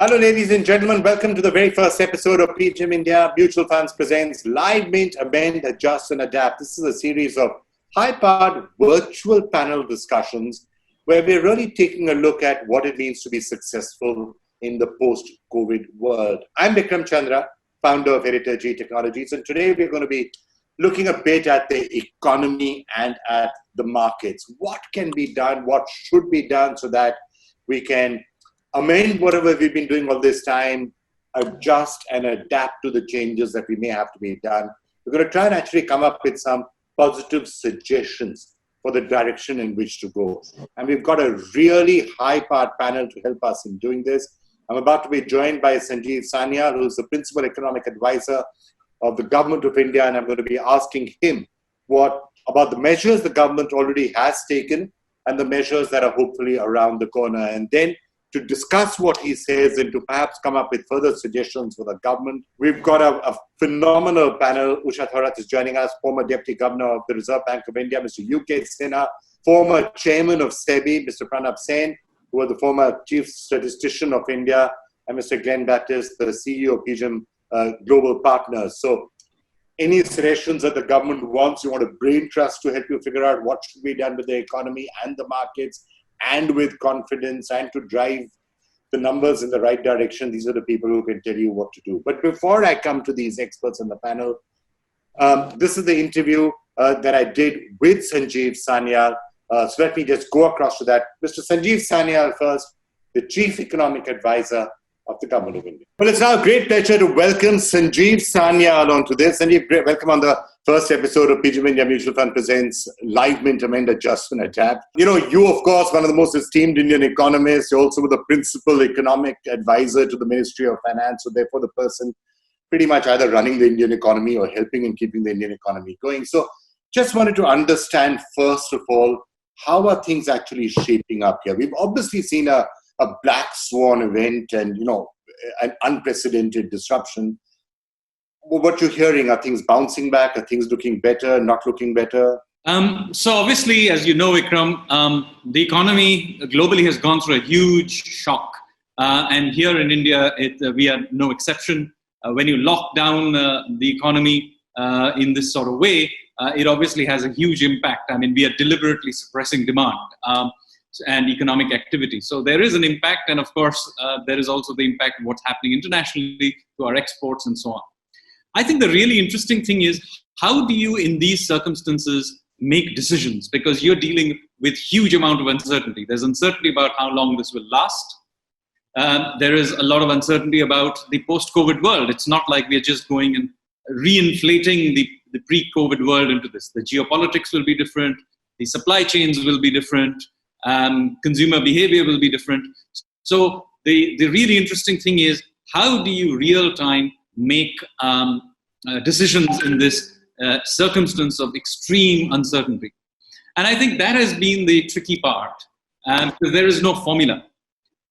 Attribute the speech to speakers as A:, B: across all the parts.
A: Hello, ladies and gentlemen. Welcome to the very first episode of PGIM India Mutual Funds presents LiveMint, Amend, Adjust and Adapt. This is a series of high-powered virtual panel discussions where we're really taking a look at what it means to be successful in the post-COVID world. I'm Vikram Chandra, founder of Editorji Technologies, and today we're going to be looking a bit at the economy and at the markets. What can be done? What should be done so that we can amend whatever we've been doing all this time, adjust and adapt to the changes that we may have to be done. We're going to try and actually come up with some positive suggestions for the direction in which to go. And we've got a really high-powered panel to help us in doing this. I'm about to be joined by Sanjeev Sanyal, who's the Principal Economic Advisor of the Government of India, and I'm going to be asking him what about the measures the government already has taken and the measures that are hopefully around the corner. And then to discuss what he says and to perhaps come up with further suggestions for the government. We've got a phenomenal panel. Usha Thorat is joining us, former Deputy Governor of the Reserve Bank of India, Mr. K Sinha, former Chairman of SEBI, Mr. Pronab Sen, who was the former Chief Statistician of India, and Mr. Glen Baptist, the CEO of PGIM Global Partners. So any suggestions that the government wants, you want a brain trust to help you figure out what should be done with the economy and the markets, and with confidence, and to drive the numbers in the right direction. These are the people who can tell you what to do. But before I come to these experts on the panel, this is the interview that I did with Sanjeev Sanyal. So let me just go across to that. Mr. Sanjeev Sanyal first, the Chief Economic Advisor of the Government of India. Well, it's now a great pleasure to welcome Sanjeev Sanyal onto this. Sanjeev, welcome on the first episode of PGIM India Mutual Fund presents LiveMint, Amend, Adjust and Adapt. You, of course, one of the most esteemed Indian economists. You're also the Principal Economic Advisor to the Ministry of Finance. So therefore, the person pretty much either running the Indian economy or helping in keeping the Indian economy going. So just wanted to understand, first of all, how are things actually shaping up here? We've obviously seen a black swan event and, an unprecedented disruption. What you're hearing, are things bouncing back? Are things looking better, not looking better?
B: So obviously, as you know, Vikram, the economy globally has gone through a huge shock. And here in India, we are no exception. When you lock down the economy in this sort of way, it obviously has a huge impact. I mean, we are deliberately suppressing demand and economic activity. So there is an impact. And of course, there is also the impact of what's happening internationally to our exports and so on. I think the really interesting thing is, how do you, in these circumstances, make decisions? Because you're dealing with huge amount of uncertainty. There's uncertainty about how long this will last. There is a lot of uncertainty about the post-COVID world. It's not like we're just going and reinflating the pre-COVID world into this. The geopolitics will be different. The supply chains will be different. Consumer behavior will be different. So the really interesting thing is, how do you real-time make decisions in this circumstance of extreme uncertainty? And I think that has been the tricky part, because there is no formula.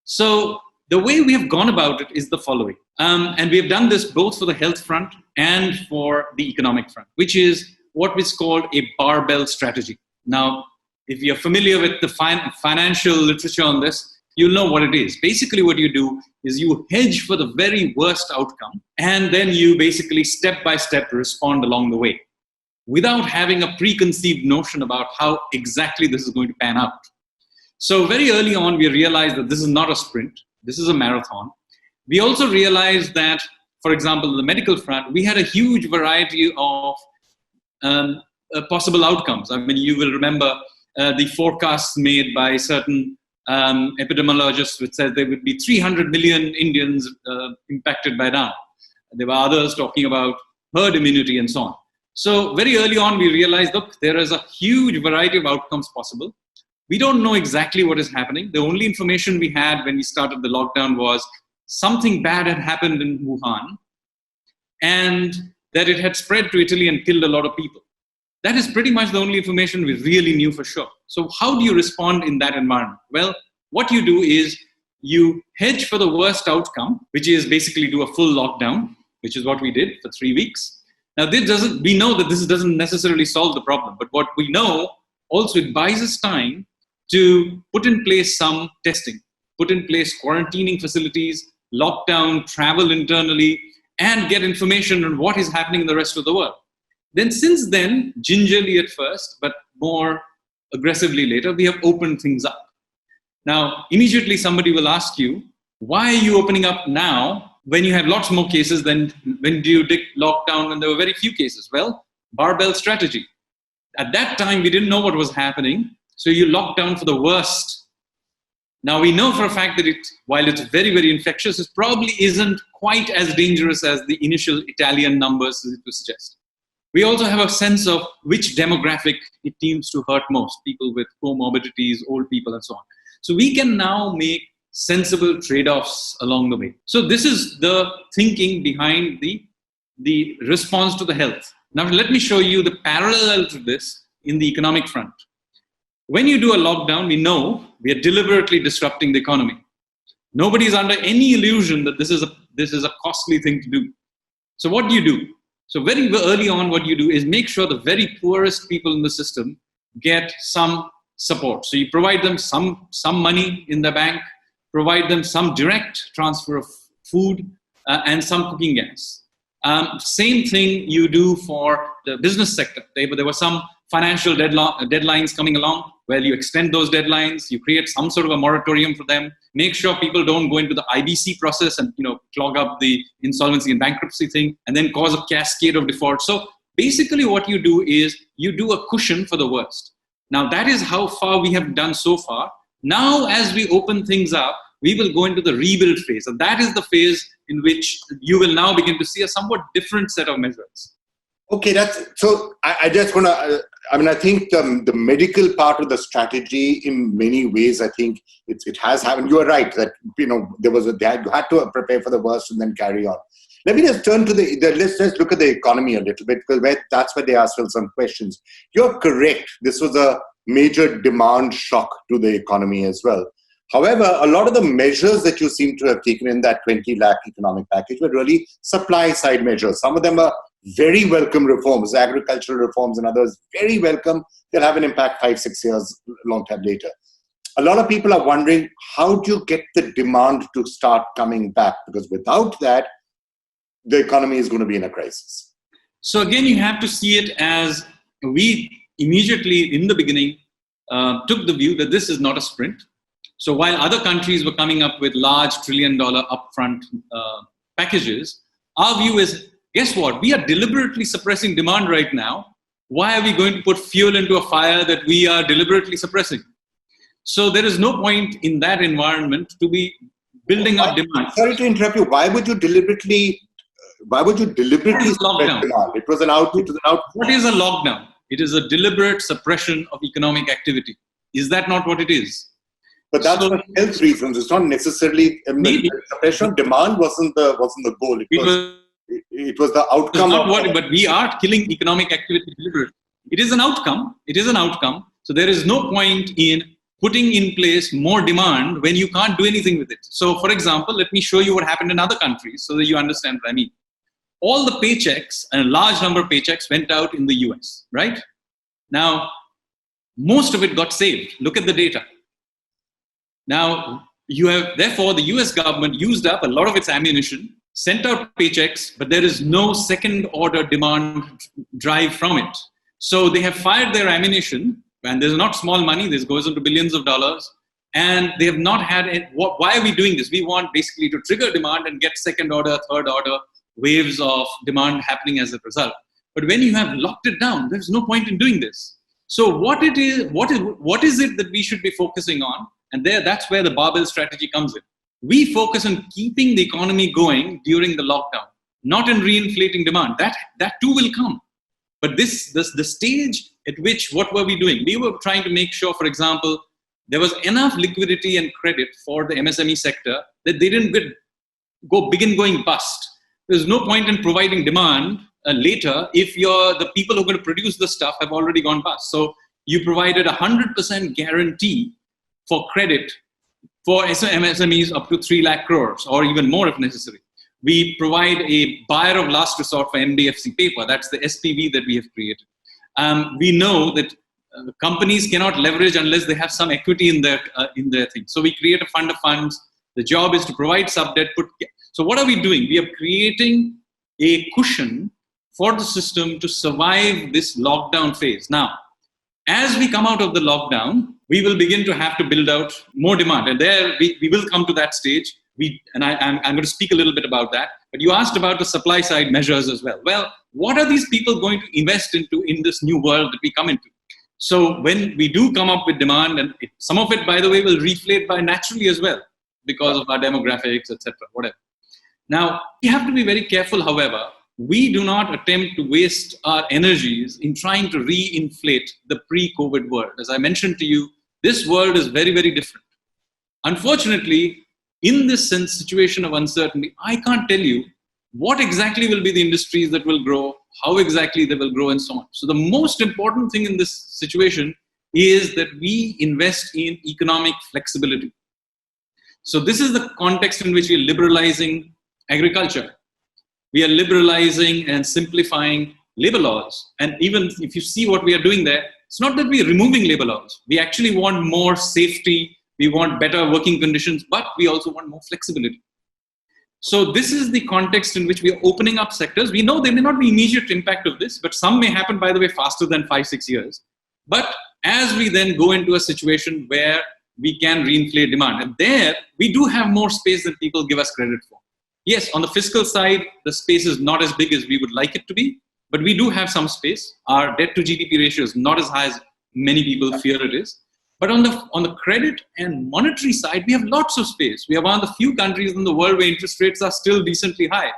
B: So the way we have gone about it is the following. And we have done this both for the health front and for the economic front, which is what is called a barbell strategy. Now, if you're familiar with the financial literature on this, you'll know what it is. Basically, what you do is you hedge for the very worst outcome, and then you basically step by step respond along the way without having a preconceived notion about how exactly this is going to pan out. So very early on, we realized that this is not a sprint. This is a marathon. We also realized that, for example, in the medical front, we had a huge variety of possible outcomes. I mean, you will remember the forecasts made by certain epidemiologists, which said there would be 300 million Indians impacted by now. There were others talking about herd immunity and so on. So very early on, we realized, look, there is a huge variety of outcomes possible. We don't know exactly what is happening. The only information we had when we started the lockdown was something bad had happened in Wuhan and that it had spread to Italy and killed a lot of people. That is pretty much the only information we really knew for sure. So how do you respond in that environment? Well, what you do is you hedge for the worst outcome, which is basically do a full lockdown, which is what we did for 3 weeks. Now, we know that this doesn't necessarily solve the problem, but what we know also, it buys us time to put in place some testing, put in place quarantining facilities, lock down, travel internally, and get information on what is happening in the rest of the world. Then since then, gingerly at first, but more aggressively later, we have opened things up. Now, immediately somebody will ask you, why are you opening up now when you have lots more cases than when do you lock down when there were very few cases? Well, barbell strategy. At that time, we didn't know what was happening, so you lock down for the worst. Now, we know for a fact that while it's very, very infectious, it probably isn't quite as dangerous as the initial Italian numbers seem to suggest. We also have a sense of which demographic it seems to hurt most, people with comorbidities, old people, and so on. So we can now make sensible trade-offs along the way. So this is the thinking behind the response to the health. Now let me show you the parallel to this in the economic front. When you do a lockdown, we know we are deliberately disrupting the economy. Nobody is under any illusion that this is a costly thing to do. So what do you do? So very early on, what you do is make sure the very poorest people in the system get some support. So you provide them some money in the bank, provide them some direct transfer of food and some cooking gas. Same thing you do for the business sector. There were some financial deadlines coming along. Well, you extend those deadlines, you create some sort of a moratorium for them, make sure people don't go into the IBC process and clog up the insolvency and bankruptcy thing, and then cause a cascade of default. So basically what you do is you do a cushion for the worst. Now that is how far we have done so far. Now as we open things up, we will go into the rebuild phase. And that is the phase in which you will now begin to see a somewhat different set of measures.
A: Okay, I just want to, I think the medical part of the strategy in many ways, I think it has happened. You are right that, they had to prepare for the worst and then carry on. Let me just turn to let's just look at the economy a little bit, because that's where they ask some questions. You're correct. This was a major demand shock to the economy as well. However, a lot of the measures that you seem to have taken in that 20 lakh economic package were really supply side measures. Some of them are very welcome reforms, agricultural reforms and others, very welcome. They'll have an impact 5-6 years, long time later. A lot of people are wondering, how do you get the demand to start coming back? Because without that, the economy is going to be in a crisis.
B: So again, you have to see it as we immediately in the beginning took the view that this is not a sprint. So while other countries were coming up with large $1 trillion upfront packages, our view is, guess what? We are deliberately suppressing demand right now. Why are we going to put fuel into a fire that we are deliberately suppressing? So there is no point in that environment to be building up demand.
A: Sorry to interrupt you. Why would you deliberately suppress demand? It was an out.
B: What is a lockdown? It is a deliberate suppression of economic activity. Is that not what it is?
A: But that's for health reasons. It's not necessarily the suppression of demand wasn't the goal. It was the outcome.
B: But we are killing economic activity deliberately. It is an outcome. So there is no point in putting in place more demand when you can't do anything with it. So for example, let me show you what happened in other countries so that you understand what I mean. All the paychecks, and a large number of paychecks, went out in the US, right? Now, most of it got saved. Look at the data. Now, therefore, the US government used up a lot of its ammunition, sent out paychecks, but there is no second order demand drive from it. So they have fired their ammunition, and there's not small money, this goes into billions of dollars, and they have not had it. Why are we doing this? We want basically to trigger demand and get second order, third order waves of demand happening as a result. But when you have locked it down, there's no point in doing this. So what is it that we should be focusing on? And that's where the barbell strategy comes in. We focus on keeping the economy going during the lockdown, not in reinflating demand. That too will come. But the stage at which, what were we doing? We were trying to make sure, for example, there was enough liquidity and credit for the MSME sector that they didn't begin going bust. There's no point in providing demand later if the people who are going to produce the stuff have already gone bust. So you provided 100% guarantee for credit for MSMEs up to 3 lakh crores or even more if necessary. We provide a buyer of last resort for NBFC paper. That's the SPV that we have created. We know that companies cannot leverage unless they have some equity in their thing. So we create a fund of funds The job is to provide sub-debt. So what are we doing? We are creating a cushion for the system to survive this lockdown phase. Now, as we come out of the lockdown, we will begin to have to build out more demand. And there we will come to that stage. I'm going to speak a little bit about that. But you asked about the supply side measures as well. Well, what are these people going to invest into in this new world that we come into? So when we do come up with demand, and some of it, by the way, will reflate by naturally as well because of our demographics, etc., whatever. Now, we have to be very careful, however. We do not attempt to waste our energies in trying to re-inflate the pre-COVID world. As I mentioned to you, this world is very, very different. Unfortunately, in this situation of uncertainty, I can't tell you what exactly will be the industries that will grow, how exactly they will grow, and so on. So the most important thing in this situation is that we invest in economic flexibility. So this is the context in which we are liberalizing agriculture. We are liberalizing and simplifying labor laws. And even if you see what we are doing there, it's not that we are removing labor laws. We actually want more safety. We want better working conditions, but we also want more flexibility. So this is the context in which we are opening up sectors. We know there may not be immediate impact of this, but some may happen, by the way, faster than 5-6 years. But as we then go into a situation where we can reinflate demand, and there we do have more space than people give us credit for. Yes, on the fiscal side, the space is not as big as we would like it to be, but we do have some space. Our debt to GDP ratio is not as high as many people fear it is. But on the credit and monetary side, we have lots of space. We are one of the few countries in the world where interest rates are still decently high.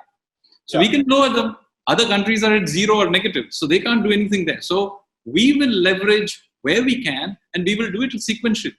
B: So we can lower them. Other countries are at zero or negative, so they can't do anything there. So we will leverage where we can, and we will do it sequentially.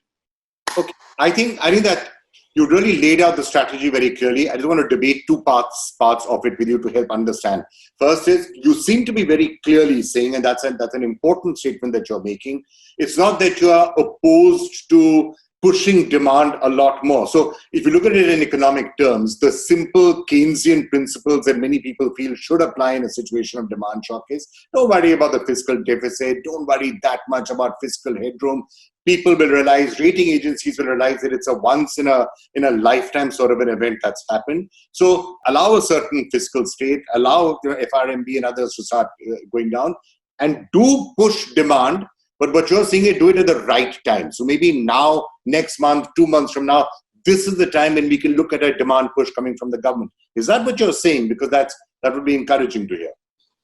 A: Okay, I think that you really laid out the strategy very clearly. I just want to debate two parts of it with you to help understand. First is, you seem to be very clearly saying, and that's an important statement that you're making, it's not that you are opposed to pushing demand a lot more. So if you look at it in economic terms, the simple Keynesian principles that many people feel should apply in a situation of demand shock is, don't worry about the fiscal deficit, don't worry that much about fiscal headroom. People will realize, rating agencies will realize that it's a once in a lifetime sort of an event that's happened. So allow a certain fiscal state, allow FRMB and others to start going down, and do push demand. But what you're saying is, do it at the right time. So maybe now, next month, 2 months from now, this is the time when we can look at a demand push coming from the government. Is that what you're saying? Because that would be encouraging to hear.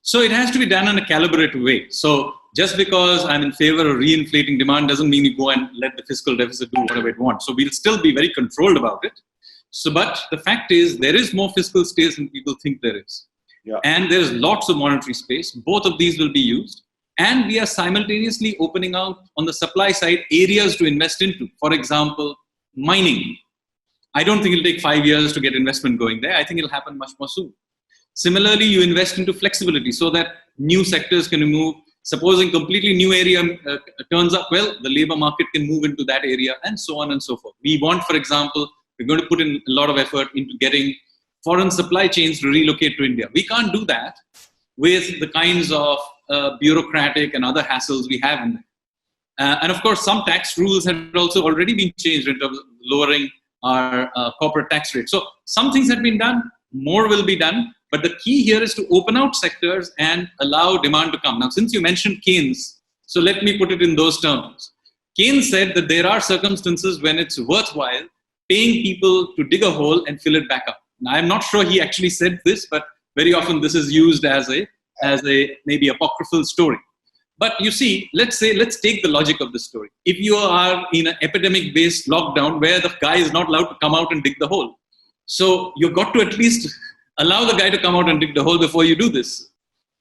B: So it has to be done in a calibrated way. So just because I'm in favor of reinflating demand doesn't mean you go and let the fiscal deficit do whatever it wants. So we'll still be very controlled about it. So, but the fact is, there is more fiscal space than people think there is. Yeah. And there's lots of monetary space. Both of these will be used. And we are simultaneously opening out on the supply side areas to invest into. For example, mining. I don't think it'll take 5 years to get investment going there. I think it'll happen much more soon. Similarly, you invest into flexibility so that new sectors can move. Supposing completely new area turns up, well, the labor market can move into that area, and so on and so forth. We want, for example, we're going to put in a lot of effort into getting foreign supply chains to relocate to India. We can't do that with the kinds of bureaucratic and other hassles we have in there. And of course, some tax rules have also already been changed in terms of lowering our corporate tax rate. So some things have been done, more will be done. But the key here is to open out sectors and allow demand to come. Now, since you mentioned Keynes, so let me put it in those terms. Keynes said that there are circumstances when it's worthwhile paying people to dig a hole and fill it back up. Now, I'm not sure he actually said this, but very often this is used as a maybe apocryphal story. But you see, let's take the logic of the story. If you are in an epidemic-based lockdown where the guy is not allowed to come out and dig the hole, so you've got to at least allow the guy to come out and dig the hole before you do this.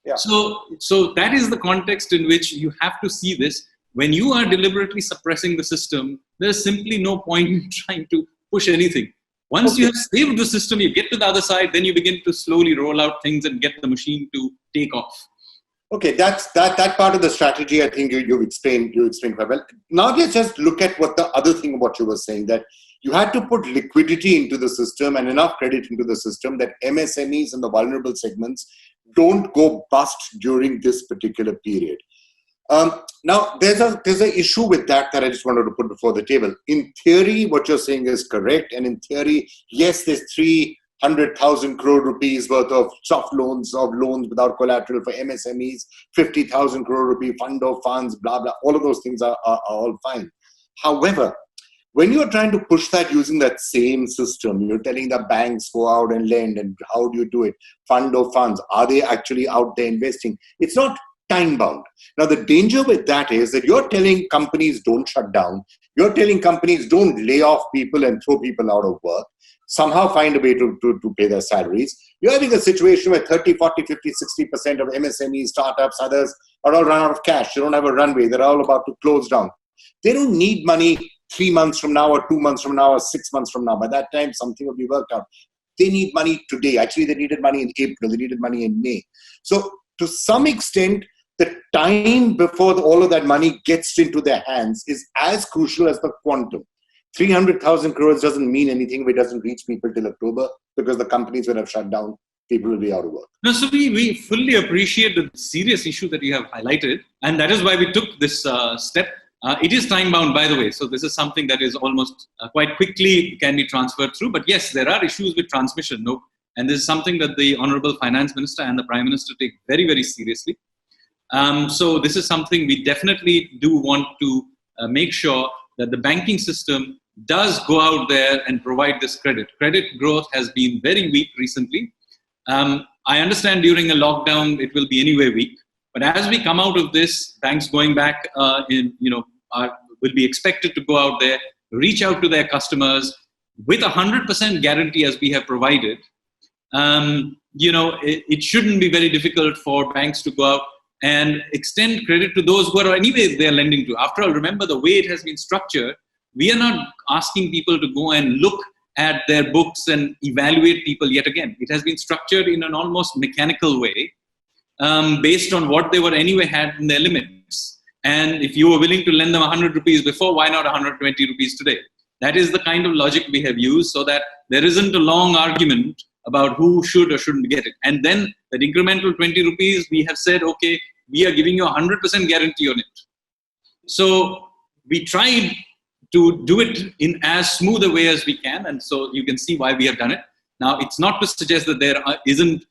B: Yeah. So that is the context in which you have to see this. When you are deliberately suppressing the system, there's simply no point in trying to push anything. Once you have saved the system, you get to the other side, then you begin to slowly roll out things and get the machine to take off.
A: Okay, that part of the strategy, I think you explained quite well. Now let's just look at what the other thing what you were saying, that you had to put liquidity into the system and enough credit into the system that MSMEs and the vulnerable segments don't go bust during this particular period. Now, there's an issue with that I just wanted to put before the table. In theory, what you're saying is correct. And in theory, yes, there's 300,000 crore rupees worth of soft loans, of loans without collateral for MSMEs, 50,000 crore rupee fund of funds, blah, blah. All of those things are all fine. However, when you're trying to push that using that same system, you're telling the banks go out and lend, and how do you do it? Fund of funds, are they actually out there investing? It's not time bound. Now, the danger with that is that you're telling companies don't shut down. You're telling companies don't lay off people and throw people out of work. Somehow find a way to pay their salaries. You're having a situation where 30, 40, 50, 60% of MSMEs, startups, others are all run out of cash. They don't have a runway. They're all about to close down. They don't need money 3 months from now or 2 months from now or 6 months from now. By that time, something will be worked out. They need money today. Actually, they needed money in April. They needed money in May. So to some extent, the time before all of that money gets into their hands is as crucial as the quantum. 300,000 crores doesn't mean anything if it doesn't reach people till October, because the companies will have shut down. People will be out of work.
B: No, so we fully appreciate the serious issue that you have highlighted. And that is why we took this step. It is time bound, by the way. So this is something that is almost quite quickly can be transferred through. But yes, there are issues with transmission. No, and this is something that the Honorable Finance Minister and the Prime Minister take very, very seriously. So this is something we definitely do want to make sure that the banking system does go out there and provide this credit. Credit growth has been very weak recently. I understand during a lockdown, it will be anyway weak. But as we come out of this, banks going back will be expected to go out there, reach out to their customers with 100% guarantee as we have provided. It shouldn't be very difficult for banks to go out and extend credit to those who are anyway they're lending to. After all, remember the way it has been structured, we are not asking people to go and look at their books and evaluate people yet again. It has been structured in an almost mechanical way based on what they were anyway had in their limits. And if you were willing to lend them 100 rupees before, why not 120 rupees today? That is the kind of logic we have used so that there isn't a long argument about who should or shouldn't get it. And then that incremental 20 rupees, we have said, okay, we are giving you a 100% guarantee on it. So we tried to do it in as smooth a way as we can. And so you can see why we have done it. Now, it's not to suggest that there isn't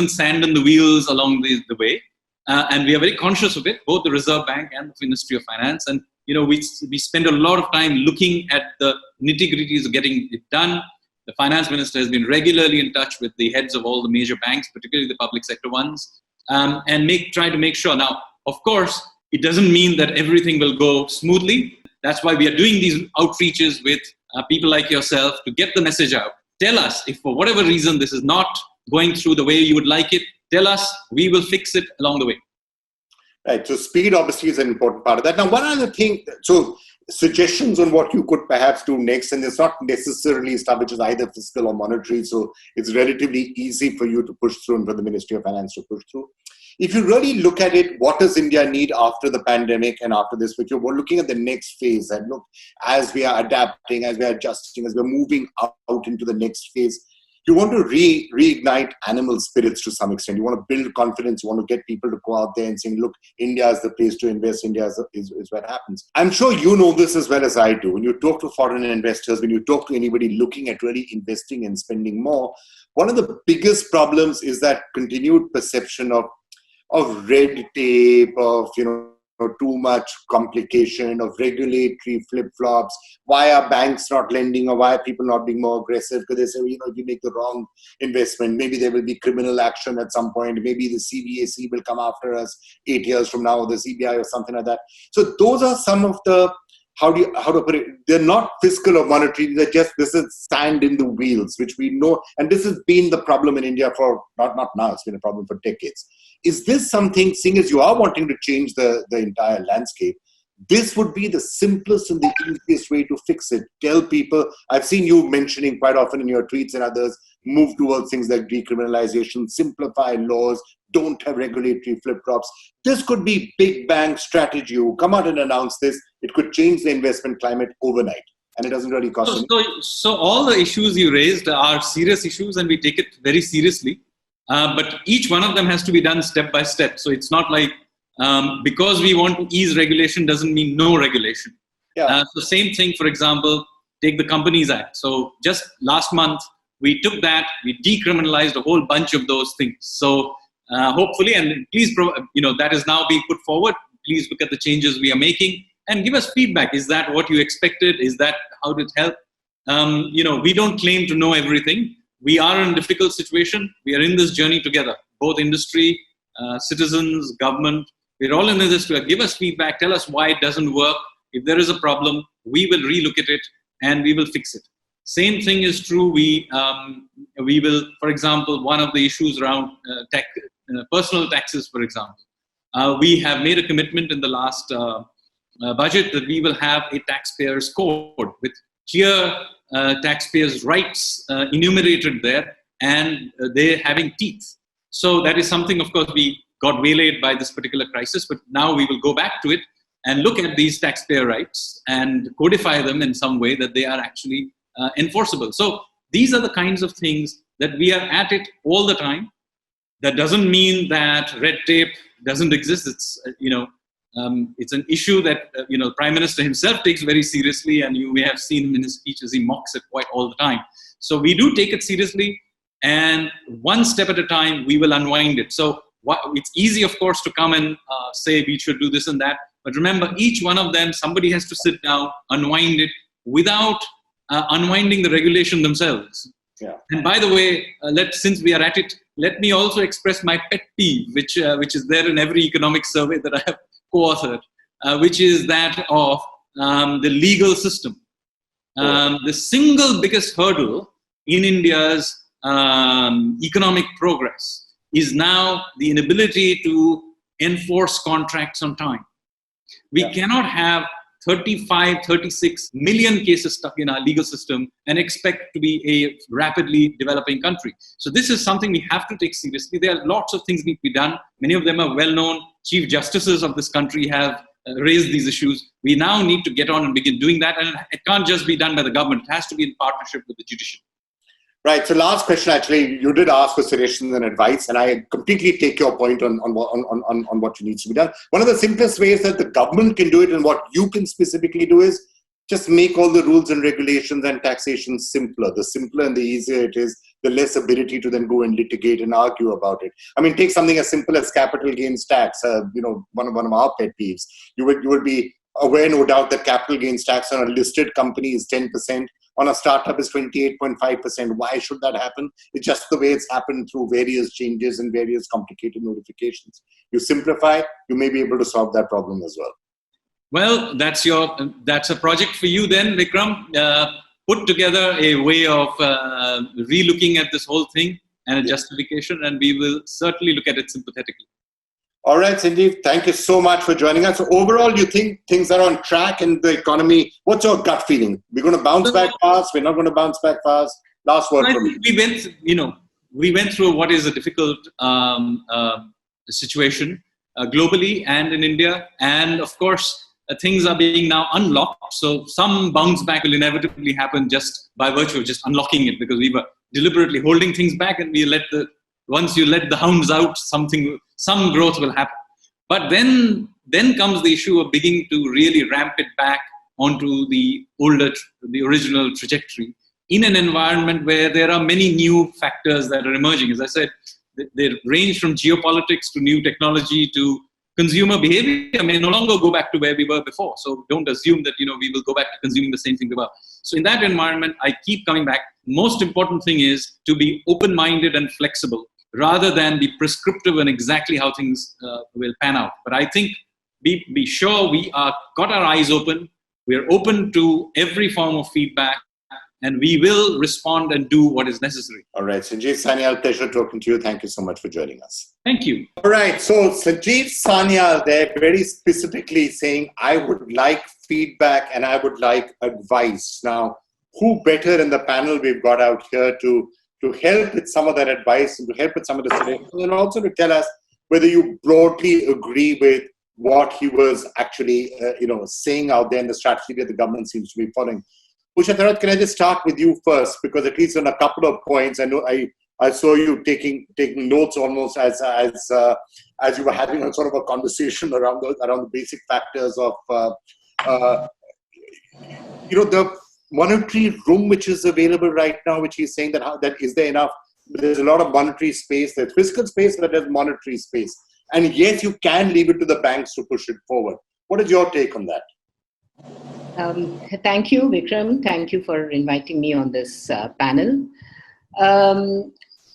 B: sand in the wheels along the way. And we are very conscious of it, both the Reserve Bank and the Ministry of Finance. And, we spend a lot of time looking at the nitty-gritties of getting it done. The Finance Minister has been regularly in touch with the heads of all the major banks, particularly the public sector ones, and try to make sure. Now, of course, it doesn't mean that everything will go smoothly. That's why we are doing these outreaches with people like yourself to get the message out. Tell us if for whatever reason this is not going through the way you would like it. Tell us, we will fix it along the way.
A: Right, so speed obviously is an important part of that. Now, one other thing, so suggestions on what you could perhaps do next, and it's not necessarily stuff which is either fiscal or monetary, so it's relatively easy for you to push through and for the Ministry of Finance to push through. If you really look at it, what does India need after the pandemic and after this? Which we're looking at the next phase, and look, as we are adapting, as we are adjusting, as we're moving out into the next phase, you want to reignite animal spirits to some extent. You want to build confidence. You want to get people to go out there and say, look, India is the place to invest. India is what happens. I'm sure you know this as well as I do. When you talk to foreign investors, when you talk to anybody looking at really investing and spending more, one of the biggest problems is that continued perception of red tape, of too much complication, of regulatory flip-flops. Why are banks not lending, or why are people not being more aggressive? Because they say, if you make the wrong investment, maybe there will be criminal action at some point. Maybe the CBAC will come after us 8 years from now, or the CBI or something like that. So those are some of the, how to put it, they're not fiscal or monetary, they're just, this is sand in the wheels, which we know, and this has been the problem in India for, not now, it's been a problem for decades. Is this something, seeing as you are wanting to change the entire landscape, this would be the simplest and the easiest way to fix it? Tell people, I've seen you mentioning quite often in your tweets and others, move towards things like decriminalization, simplify laws, don't have regulatory flip-flops. This could be big bang strategy. You come out and announce this, it could change the investment climate overnight. And it doesn't really cost anything.
B: So all the issues you raised are serious issues, and we take it very seriously. But each one of them has to be done step by step. So it's not like Because we want to ease regulation doesn't mean no regulation.
A: Yeah.
B: So same thing, for example, take the Companies Act. So just last month, we took that, we decriminalized a whole bunch of those things. So hopefully, and please, that is now being put forward. Please look at the changes we are making and give us feedback. Is that what you expected? Is that how did it help? We don't claim to know everything. We are in a difficult situation. We are in this journey together, both industry, citizens, government. We're all in this together. Give us feedback. Tell us why it doesn't work. If there is a problem, we will relook at it and we will fix it. Same thing is true. We will, for example, one of the issues around personal taxes, for example. We have made a commitment in the last budget that we will have a taxpayer's code with clear taxpayers' rights enumerated there, and they're having teeth. So that is something, of course, we got waylaid by this particular crisis, but now we will go back to it and look at these taxpayer rights and codify them in some way that they are actually enforceable. So these are the kinds of things that we are at it all the time. That doesn't mean that red tape doesn't exist. It's it's an issue that the Prime Minister himself takes very seriously, and you may have seen him in his speeches. He mocks it quite all the time. So we do take it seriously, and one step at a time, we will unwind it. So it's easy, of course, to come and say we should do this and that. But remember, each one of them, somebody has to sit down, unwind it without unwinding the regulation themselves.
A: Yeah.
B: And by the way, since we are at it, let me also express my pet peeve, which is there in every economic survey that I have co-authored, which is that of the legal system. The single biggest hurdle in India's economic progress is now the inability to enforce contracts on time. We cannot have 35, 36 million cases stuck in our legal system and expect to be a rapidly developing country. So this is something we have to take seriously. There are lots of things need to be done. Many of them are well-known. Chief justices of this country have raised these issues. We now need to get on and begin doing that. And it can't just be done by the government. It has to be in partnership with the judiciary.
A: Right. So last question, actually, you did ask for suggestions and advice, and I completely take your point on what needs to be done. One of the simplest ways that the government can do it and what you can specifically do is just make all the rules and regulations and taxation simpler. The simpler and the easier it is, the less ability to then go and litigate and argue about it. I mean, take something as simple as capital gains tax, one of our pet peeves. You would be aware, no doubt, that capital gains tax on a listed company is 10%. On a startup is 28.5%. Why should that happen? It's just the way it's happened through various changes and various complicated notifications. You simplify, you may be able to solve that problem as well.
B: Well, that's a project for you then, Vikram. Put together a way of re-looking at this whole thing and a justification, and we will certainly look at it sympathetically.
A: All right, Sanjeev, thank you so much for joining us. So overall, you think things are on track in the economy? What's your gut feeling? We're going to bounce back fast? We're not going to bounce back fast? Last word from you. We went through what is a difficult situation globally and in India. And of course, things are being now unlocked. So some bounce back will inevitably happen just by virtue of just unlocking it, because we were deliberately holding things back, and once you let the hounds out, some growth will happen. But then comes the issue of beginning to really ramp it back onto the original trajectory in an environment where there are many new factors that are emerging. As I said, they range from geopolitics to new technology to consumer behavior may no longer go back to where we were before. So don't assume that we will go back to consuming the same thing we were. So in that environment, I keep coming back. Most important thing is to be open-minded and flexible, rather than be prescriptive in exactly how things will pan out. But I think be sure we are got our eyes open. We are open to every form of feedback, and we will respond and do what is necessary. All right, Sanjeev Sanyal, pleasure talking to you. Thank you so much for joining us.
B: Thank you.
A: All right, so Sanjeev Sanyal there very specifically saying, I would like feedback and I would like advice. Now, who better in the panel we've got out here to help with some of that advice and to help with some of the suggestions, and also to tell us whether you broadly agree with what he was actually saying out there in the strategy that the government seems to be following. Usha Thorat, can I just start with you first? Because at least on a couple of points, I know I saw you taking notes almost as as you were having a sort of a conversation around the basic factors of, the monetary room which is available right now, which he's saying that is there enough? There's a lot of monetary space, there's fiscal space, but there's monetary space. And yes, you can leave it to the banks to push it forward. What is your take on that?
C: Thank you, Vikram. Thank you for inviting me on this panel.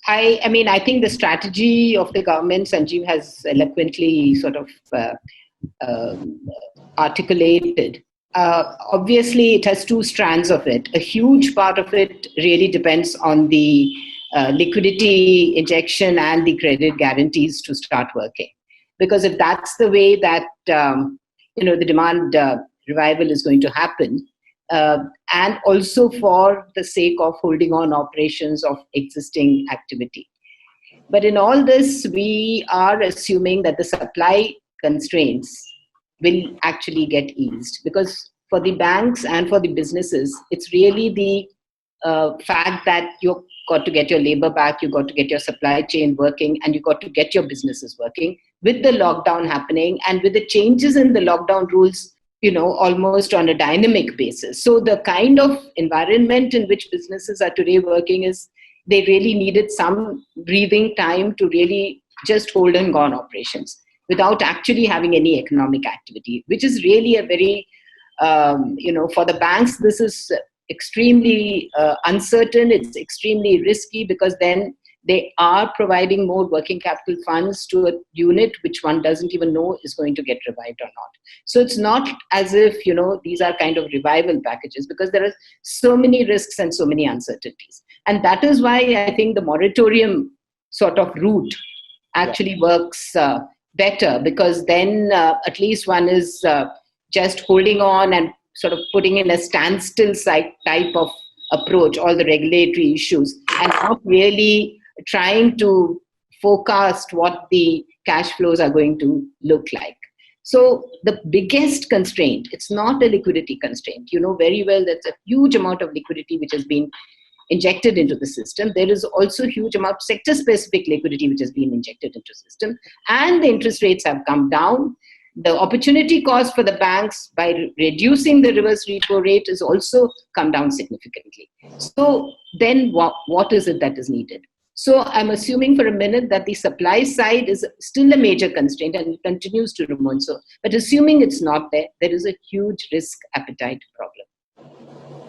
C: I think the strategy of the government, Sanjeev has eloquently sort of articulated. Obviously, it has two strands of it. A huge part of it really depends on the liquidity injection and the credit guarantees to start working. Because if that's the way that the demand revival is going to happen, and also for the sake of holding on operations of existing activity. But in all this, we are assuming that the supply constraints will actually get eased, because for the banks and for the businesses, it's really the fact that you've got to get your labor back, you've got to get your supply chain working, and you've got to get your businesses working with the lockdown happening and with the changes in the lockdown rules, almost on a dynamic basis. So the kind of environment in which businesses are today working is they really needed some breathing time to really just hold and go on operations without actually having any economic activity, which is really a very, for the banks, this is extremely uncertain. It's extremely risky, because then they are providing more working capital funds to a unit which one doesn't even know is going to get revived or not. So it's not as if, these are kind of revival packages, because there are so many risks and so many uncertainties. And that is why I think the moratorium sort of route actually works better, because then at least one is just holding on and sort of putting in a standstill type of approach, all the regulatory issues, and not really trying to forecast what the cash flows are going to look like. So the biggest constraint, it's not a liquidity constraint. You know very well that's a huge amount of liquidity which has been injected into the system. There is also a huge amount of sector-specific liquidity which has been injected into the system, and the interest rates have come down. The opportunity cost for the banks by reducing the reverse repo rate is also come down significantly. So then what is it that is needed? So I'm assuming for a minute that the supply side is still a major constraint and continues to remain so. But assuming it's not there, there is a huge risk appetite problem.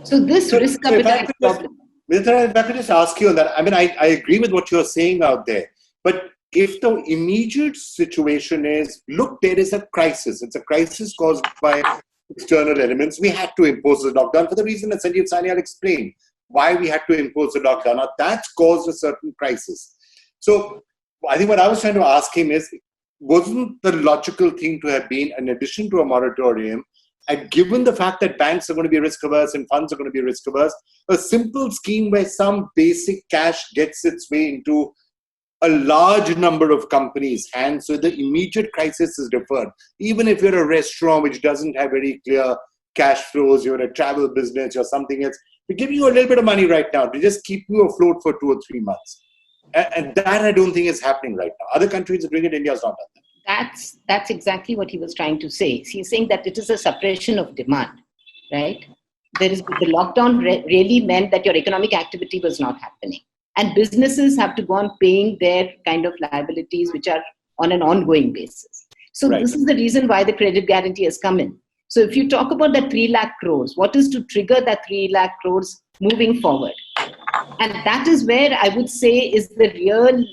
C: So this risk appetite problem.
A: If I could just ask you on that, I agree with what you're saying out there. But if the immediate situation is, look, there is a crisis. It's a crisis caused by external elements. We had to impose the lockdown for the reason that Sanjeev Sanyal explained. Why we had to impose the lockdown. Now, that's caused a certain crisis. So I think what I was trying to ask him is, wasn't the logical thing to have been, in addition to a moratorium, and given the fact that banks are going to be risk averse and funds are going to be risk averse, a simple scheme where some basic cash gets its way into a large number of companies' hands, so the immediate crisis is deferred. Even if you're a restaurant which doesn't have very clear cash flows, you're a travel business or something else, we're giving you a little bit of money right now to just keep you afloat for 2 or 3 months. And that I don't think is happening right now. Other countries are doing it, India's not done that.
C: That's exactly what he was trying to say. He's saying that it is a suppression of demand, right? The lockdown really meant that your economic activity was not happening. And businesses have to go on paying their kind of liabilities, which are on an ongoing basis. So This is the reason why the credit guarantee has come in. So if you talk about that 3 lakh crores, what is to trigger that 3 lakh crores moving forward? And that is where I would say is the real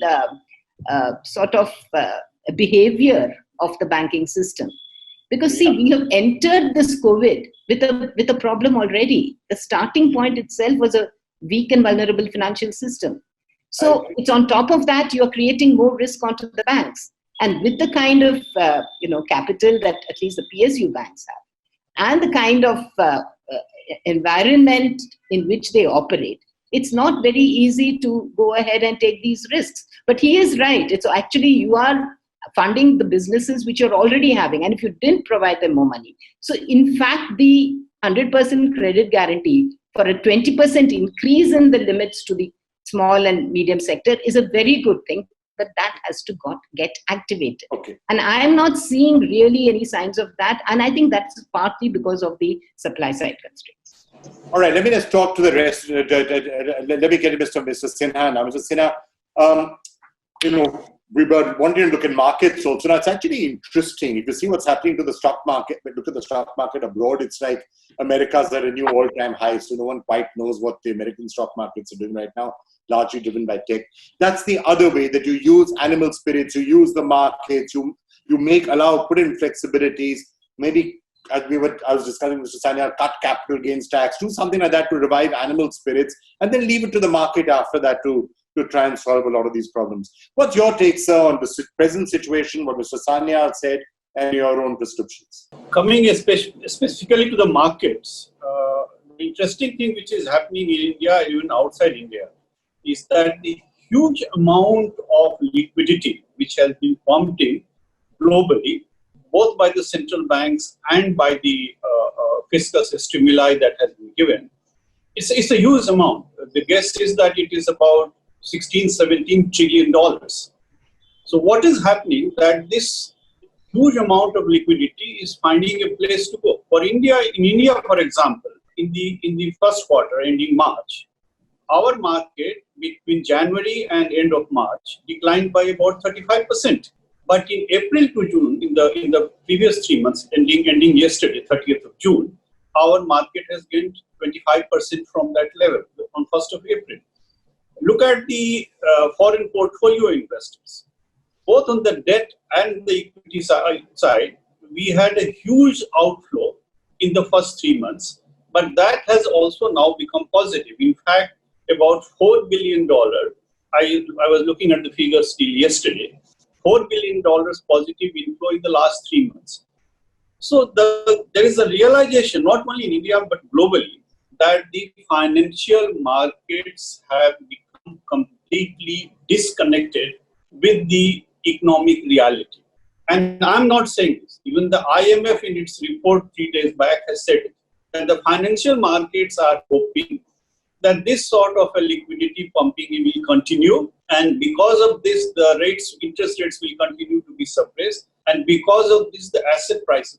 C: behavior of the banking system. Because see, we have entered this COVID with a problem already. The starting point itself was a weak and vulnerable financial system. So it's on top of that, you're creating more risk onto the banks. And with the kind of capital that at least the PSU banks have, and the kind of environment in which they operate, it's not very easy to go ahead and take these risks. But he is right. It's actually, you are funding the businesses which you're already having. And if you didn't provide them more money. So in fact, the 100% credit guarantee for a 20% increase in the limits to the small and medium sector is a very good thing. but that has to get activated.
A: Okay.
C: And I am not seeing really any signs of that. And I think that's partly because of the supply side constraints.
A: All right, let me just talk to the rest. Let me get to Mr. Sinha now. Mr. Sinha, we were wanting to look at markets also. Now, it's actually interesting. If you see what's happening to the stock market, but look at the stock market abroad, it's like America's at a new all-time high. So no one quite knows what the American stock markets are doing right now, largely driven by tech. That's the other way, that you use animal spirits, you use the markets, you put in flexibilities, maybe I was discussing with Mr. Sanyal, cut capital gains tax, do something like that to revive animal spirits, and then leave it to the market after that to try and solve a lot of these problems. What's your take, sir, on the present situation, what Mr. Sanyal said, and your own prescriptions?
D: Coming specifically to the markets, the interesting thing which is happening in India, even outside India, is that the huge amount of liquidity which has been pumped in globally, both by the central banks and by the fiscal stimuli that has been given, it's a huge amount. The guess is that it is about $16-17 trillion. So what is happening, that this huge amount of liquidity is finding a place to go. In India, for example, in the first quarter ending March, our market between January and end of March declined by about 35%. But in April to June, in the previous 3 months, ending yesterday, 30th of June, our market has gained 25% from that level on 1st of April. Look at the foreign portfolio investors. Both on the debt and the equity side, we had a huge outflow in the first 3 months, but that has also now become positive. In fact, about $4 billion, I was looking at the figures still yesterday, $4 billion positive inflow in the last 3 months. So there is a realization, not only in India, but globally, that the financial markets have become completely disconnected with the economic reality. And I'm not saying this. Even the IMF in its report 3 days back has said that the financial markets are hoping that this sort of a liquidity pumping will continue. And because of this, the interest rates will continue to be suppressed. And because of this, the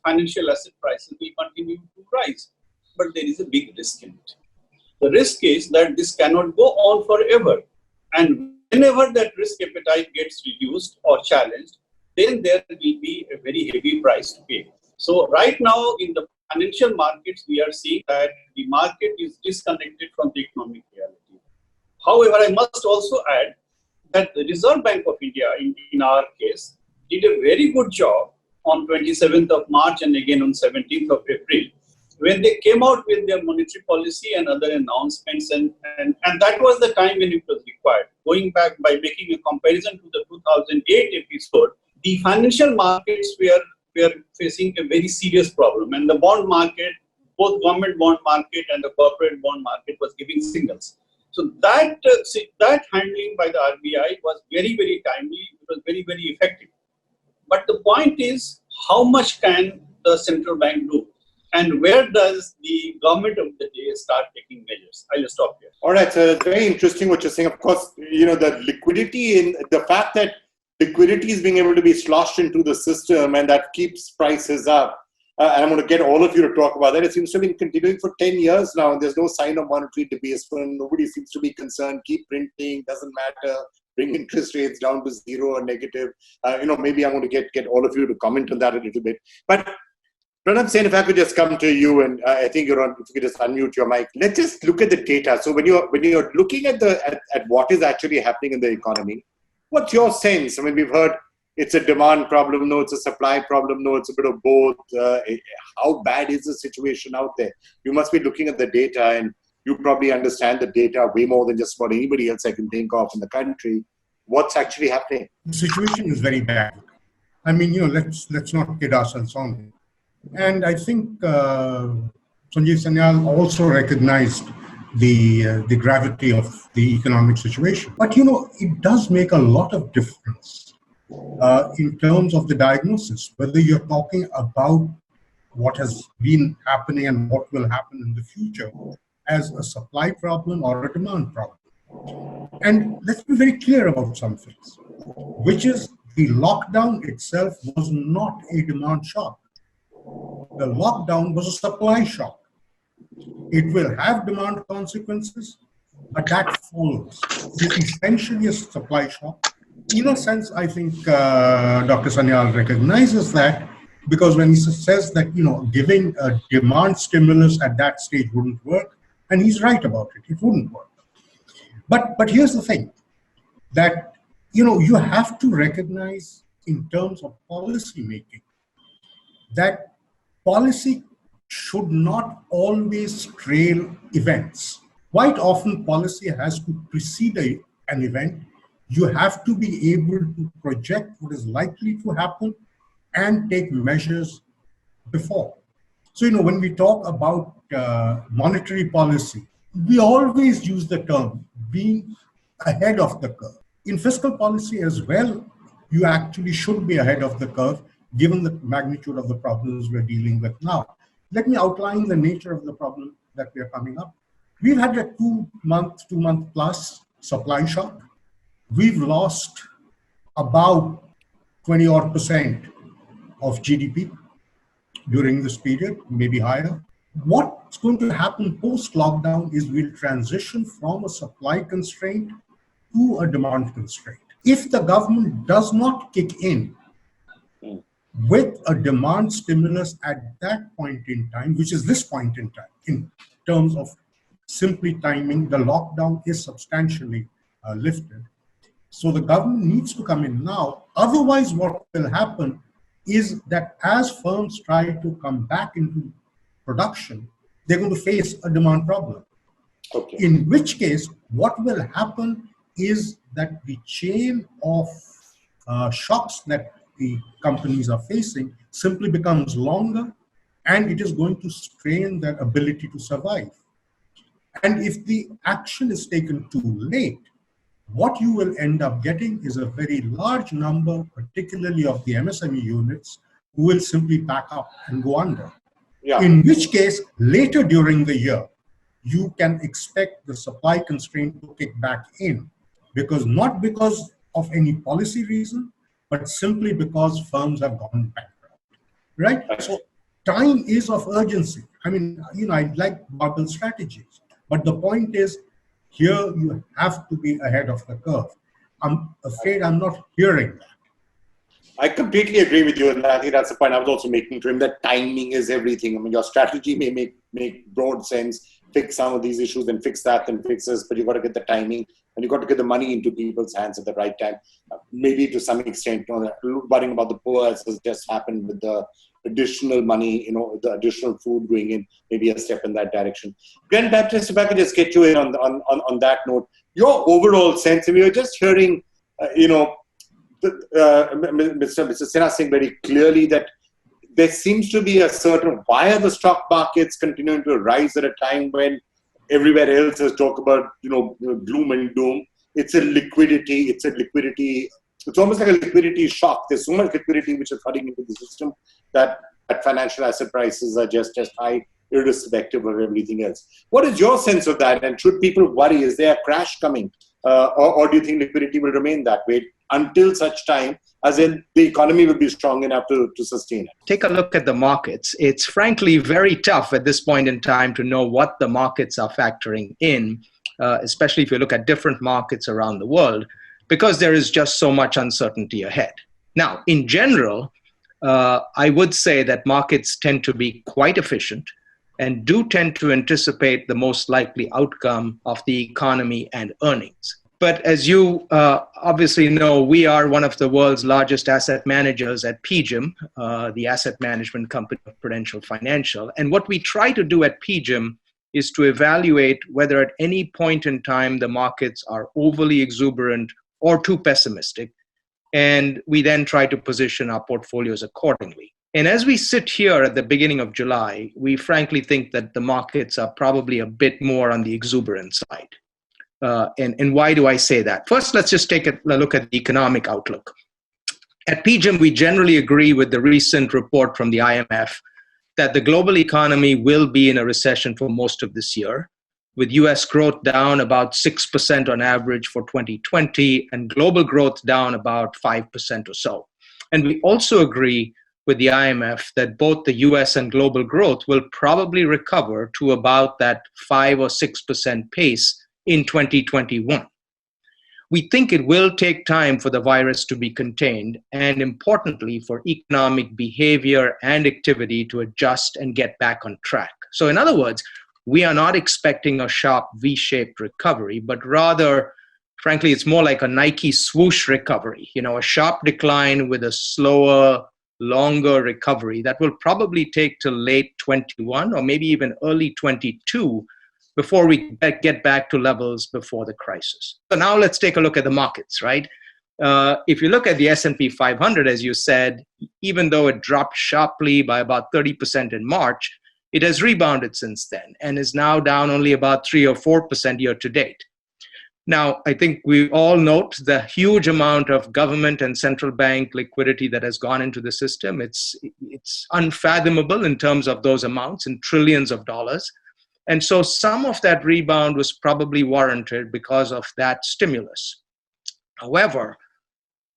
D: financial asset prices will continue to rise. But there is a big risk in it. The risk is that this cannot go on forever. And whenever that risk appetite gets reduced or challenged, then there will be a very heavy price to pay. So right now in the financial markets, we are seeing that the market is disconnected from the economic reality. However, I must also add that the Reserve Bank of India, in our case, did a very good job on 27th of March and again on 17th of April, when they came out with their monetary policy and other announcements, and that was the time when it was required. Going back by making a comparison to the 2008 episode, the financial markets were facing a very serious problem, and the bond market, both government bond market and the corporate bond market, was giving signals. So that handling by the RBI was very, very timely. It was very, very effective. But the point is, how much can the central bank do? And where does the government of the day start taking measures? I'll stop here.
A: All right, so it's very interesting what you're saying. Of course, the liquidity, in the fact that liquidity is being able to be sloshed into the system, and that keeps prices up. And I'm going to get all of you to talk about that. It seems to have been continuing for 10 years now, and there's no sign of monetary debasement. Nobody seems to be concerned. Keep printing, doesn't matter. Bring interest rates down to zero or negative. Maybe I'm going to get all of you to comment on that a little bit. But Pronab Sen, if I could just come to you, and I think you're on. If you could just unmute your mic. Let's just look at the data. So when you're looking at what is actually happening in the economy, what's your sense? I mean, we've heard it's a demand problem. No, it's a supply problem. No, it's a bit of both. How bad is the situation out there? You must be looking at the data, and you probably understand the data way more than just about anybody else I can think of in the country. What's actually happening?
E: The situation is very bad. I mean, let's not kid ourselves on it. And I think Sanjeev Sanyal also recognized the gravity of the economic situation. But, it does make a lot of difference in terms of the diagnosis, whether you're talking about what has been happening and what will happen in the future as a supply problem or a demand problem. And let's be very clear about some things. which is the lockdown itself was not a demand shock. The lockdown was a supply shock. It will have demand consequences, but that follows. It is essentially a supply shock. In a sense, I think Dr. Sanyal recognizes that, because when he says that, giving a demand stimulus at that stage wouldn't work, and he's right about it, it wouldn't work. But here's the thing, that, you have to recognize in terms of policy making that policy should not always trail events. Quite often, policy has to precede an event. You have to be able to project what is likely to happen and take measures before. So, when we talk about monetary policy, we always use the term being ahead of the curve. In fiscal policy as well, you actually should be ahead of the curve, given the magnitude of the problems we're dealing with now. Let me outline the nature of the problem that we are coming up. We've had a 2 month plus supply shock. We've lost about 20% of GDP during this period, maybe higher. What's going to happen post-lockdown is we'll transition from a supply constraint to a demand constraint. If the government does not kick in with a demand stimulus at that point in time, which is this point in time, in terms of simply timing, the lockdown is substantially lifted. So the government needs to come in now. Otherwise, what will happen is that as firms try to come back into production, they're going to face a demand problem.
A: Okay.
E: In which case, what will happen is that the chain of shocks that the companies are facing simply becomes longer, and it is going to strain their ability to survive. And if the action is taken too late, what you will end up getting is a very large number, particularly of the MSME units, who will simply back up and go under.
A: Yeah.
E: In which case, later during the year, you can expect the supply constraint to kick back in, not because of any policy reason, but simply because firms have gone bankrupt, right? So time is of urgency. I mean, I like barbell strategies, but the point is, here you have to be ahead of the curve. I'm afraid I'm not hearing that.
A: I completely agree with you, and I think that's the point I was also making to him, that timing is everything. I mean, your strategy may make broad sense, fix some of these issues, then fix that, then fix this, but you've got to get the timing, and you've got to get the money into people's hands at the right time. Maybe to some extent, worrying about the poor, as has just happened with the additional money, the additional food going in, maybe a step in that direction. Glen Baptist, if I could just get you in on that note, your overall sense, and we were just hearing, Mr. Sinha saying very clearly that there seems to be a certain, why are the stock markets continuing to rise at a time when everywhere else has talked about, gloom and doom? It's a liquidity, it's almost like a liquidity shock. There's so much liquidity which is flooding into the system that financial asset prices are just as high, irrespective of everything else. What is your sense of that? And should people worry? Is there a crash coming? Or do you think liquidity will remain that way until such time as in the economy will be strong enough to sustain it?
F: Take a look at the markets. It's frankly very tough at this point in time to know what the markets are factoring in, especially if you look at different markets around the world, because there is just so much uncertainty ahead. Now, in general, I would say that markets tend to be quite efficient and do tend to anticipate the most likely outcome of the economy and earnings. But as you obviously know, we are one of the world's largest asset managers at PGIM, the asset management company of Prudential Financial. And what we try to do at PGIM is to evaluate whether at any point in time the markets are overly exuberant or too pessimistic. And we then try to position our portfolios accordingly. And as we sit here at the beginning of July, we frankly think that the markets are probably a bit more on the exuberant side. And why do I say that? First, let's just take a look at the economic outlook. At PGIM, we generally agree with the recent report from the IMF that the global economy will be in a recession for most of this year. with US growth down about 6% on average for 2020 and global growth down about 5% or so. And we also agree with the IMF that both the US and global growth will probably recover to about that 5 or 6% pace in 2021. We think it will take time for the virus to be contained and, importantly, for economic behavior and activity to adjust and get back on track. So in other words, we are not expecting a sharp V-shaped recovery, but rather, frankly, it's more like a Nike swoosh recovery, a sharp decline with a slower, longer recovery that will probably take till late 21 or maybe even early 22 before we get back to levels before the crisis. So now let's take a look at the markets, right? If you look at the S&P 500, as you said, even though it dropped sharply by about 30% in March, it has rebounded since then and is now down only about 3 or 4% year to date. Now, I think we all note the huge amount of government and central bank liquidity that has gone into the system. It's unfathomable in terms of those amounts, in trillions of dollars. And so some of that rebound was probably warranted because of that stimulus. However,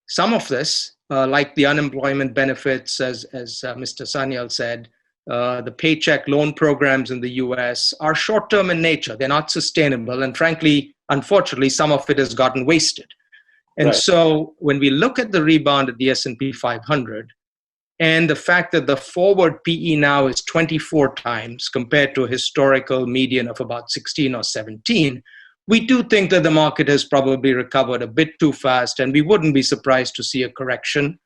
F: some of this, like the unemployment benefits, as Mr. Sanyal said, the paycheck loan programs in the US are short-term in nature. They're not sustainable. And frankly, unfortunately, some of it has gotten wasted. And
A: Right.
F: So when we look at the rebound at the S&P 500 and the fact that the forward PE now is 24 times compared to a historical median of about 16 or 17, we do think that the market has probably recovered a bit too fast, and we wouldn't be surprised to see a correction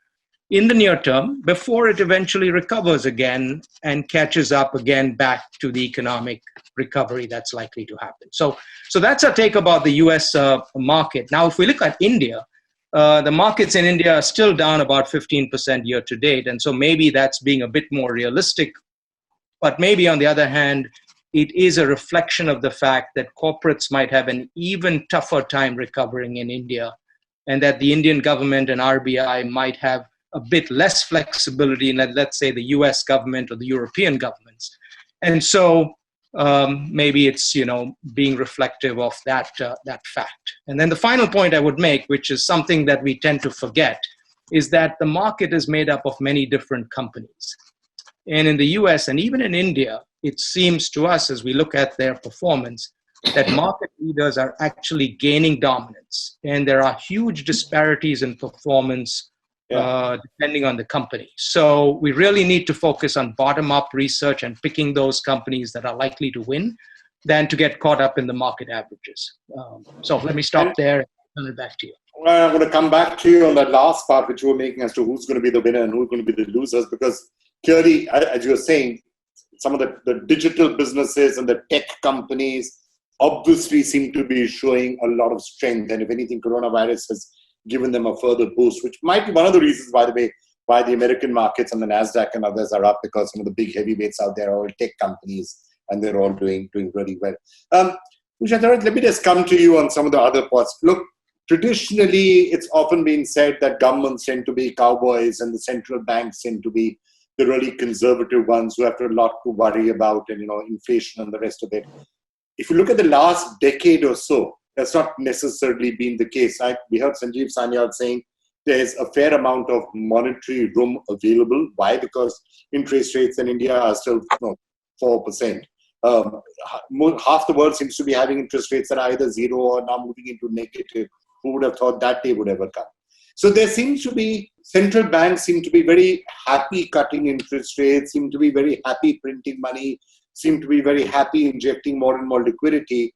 F: in the near term before it eventually recovers again and catches up again back to the economic recovery that's likely to happen. So that's our take about the US market. Now, if we look at India, the markets in India are still down about 15% year to date. And so maybe that's being a bit more realistic. But maybe on the other hand, it is a reflection of the fact that corporates might have an even tougher time recovering in India, and that the Indian government and RBI might have a bit less flexibility than, let's say, the US government or the European governments. And so maybe it's, being reflective of that fact. And then the final point I would make, which is something that we tend to forget, is that the market is made up of many different companies. And in the US and even in India, it seems to us, as we look at their performance, that market leaders are actually gaining dominance. And there are huge disparities in performance depending on the company. So we really need to focus on bottom-up research and picking those companies that are likely to win than to get caught up in the market averages. So let me stop there and turn it back to you.
A: Well, I'm going to come back to you on that last part, which you were making as to who's going to be the winner and who's going to be the losers, because clearly, as you were saying, some of the digital businesses and the tech companies obviously seem to be showing a lot of strength. And if anything, coronavirus has given them a further boost, which might be one of the reasons, by the way, why the American markets and the NASDAQ and others are up, because some of the big heavyweights out there are all tech companies and they're all doing really well. Usha Thorat, let me just come to you on some of the other parts. Look, traditionally, it's often been said that governments tend to be cowboys and the central banks tend to be the really conservative ones who have a lot to worry about, and inflation and the rest of it. If you look at the last decade or so, that's not necessarily been the case. We heard Sanjeev Sanyal saying there's a fair amount of monetary room available. Why? Because interest rates in India are still 4%. Half the world seems to be having interest rates that are either zero or now moving into negative. Who would have thought that day would ever come? So there seems to be, central banks seem to be very happy cutting interest rates, seem to be very happy printing money, seem to be very happy injecting more and more liquidity,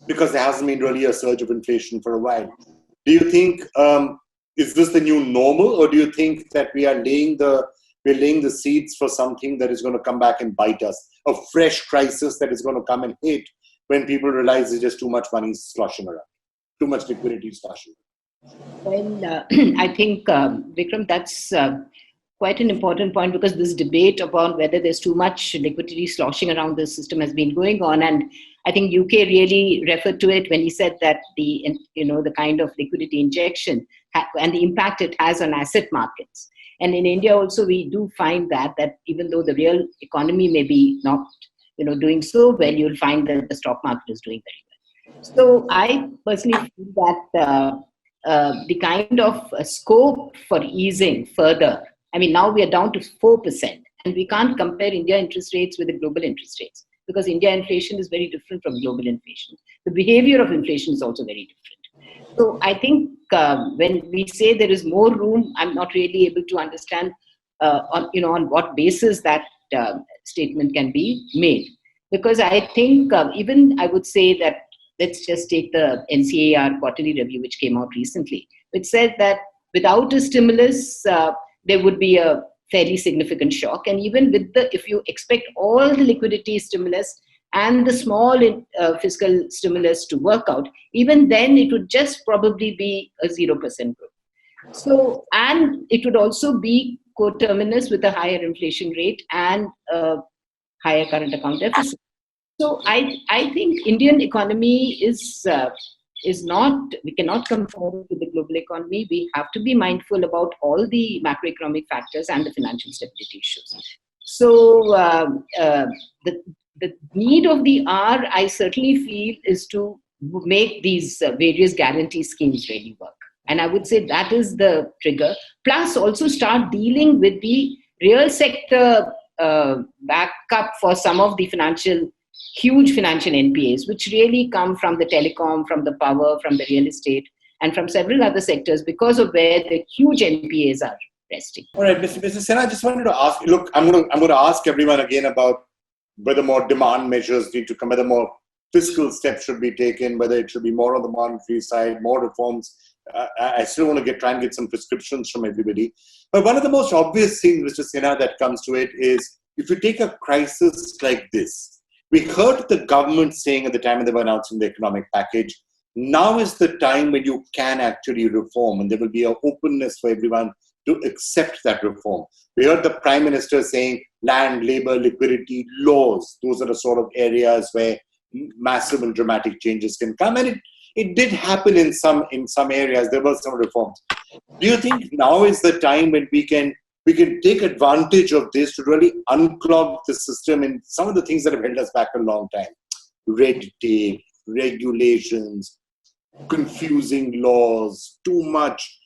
A: because there hasn't been really a surge of inflation for a while. Do you think, is this the new normal, or do you think that we're laying the seeds for something that is going to come back and bite us? A fresh crisis that is going to come and hit when people realize there's just too much money sloshing around, too much liquidity sloshing around?
C: Well, I think, Vikram, that's quite an important point, because this debate about whether there's too much liquidity sloshing around the system has been going on. And I think UK really referred to it when he said that the kind of liquidity injection and the impact it has on asset markets. And in India also, we do find that even though the real economy may be not doing so well, you'll find that the stock market is doing very well. So I personally feel that the kind of scope for easing further, I mean, now we are down to 4%, and we can't compare India interest rates with the global interest rates because India inflation is very different from global inflation. The behavior of inflation is also very different. So I think when we say there is more room, I'm not really able to understand on what basis that statement can be made. Because I think even I would say that, let's just take the NCAR quarterly review, which came out recently, which said that without a stimulus, there would be a fairly significant shock. And even with if you expect all the liquidity stimulus and the small fiscal stimulus to work out, even then it would just probably be a 0% growth. So, and it would also be coterminous with a higher inflation rate and a higher current account deficit. So I think Indian economy is not, we cannot conform to the global economy. We have to be mindful about all the macroeconomic factors and the financial stability issues. So the need of the hour, I certainly feel, is to make these various guarantee schemes really work. And I would say that is the trigger. Plus also start dealing with the real sector backup for some of the huge financial NPAs, which really come from the telecom, from the power, from the real estate, and from several other sectors because of where the huge NPAs are resting.
A: All right, Mr. Sen, I just wanted to ask, look, I'm going to ask everyone again about whether more demand measures need to come, whether more fiscal steps should be taken, whether it should be more on the monetary side, more reforms. I still want to try and get some prescriptions from everybody. But one of the most obvious things, Mr. Sinha, that comes to it is, if you take a crisis like this, we heard the government saying at the time when they were announcing the economic package, now is the time when you can actually reform, and there will be an openness for everyone to accept that reform. We heard the Prime Minister saying land, labor, liquidity, laws, those are the sort of areas where massive and dramatic changes can come. And it did happen in some areas. There were some reforms. Do you think now is the time when we can take advantage of this to really unclog the system and some of the things that have held us back a long time? Red tape, regulations, confusing laws, too much,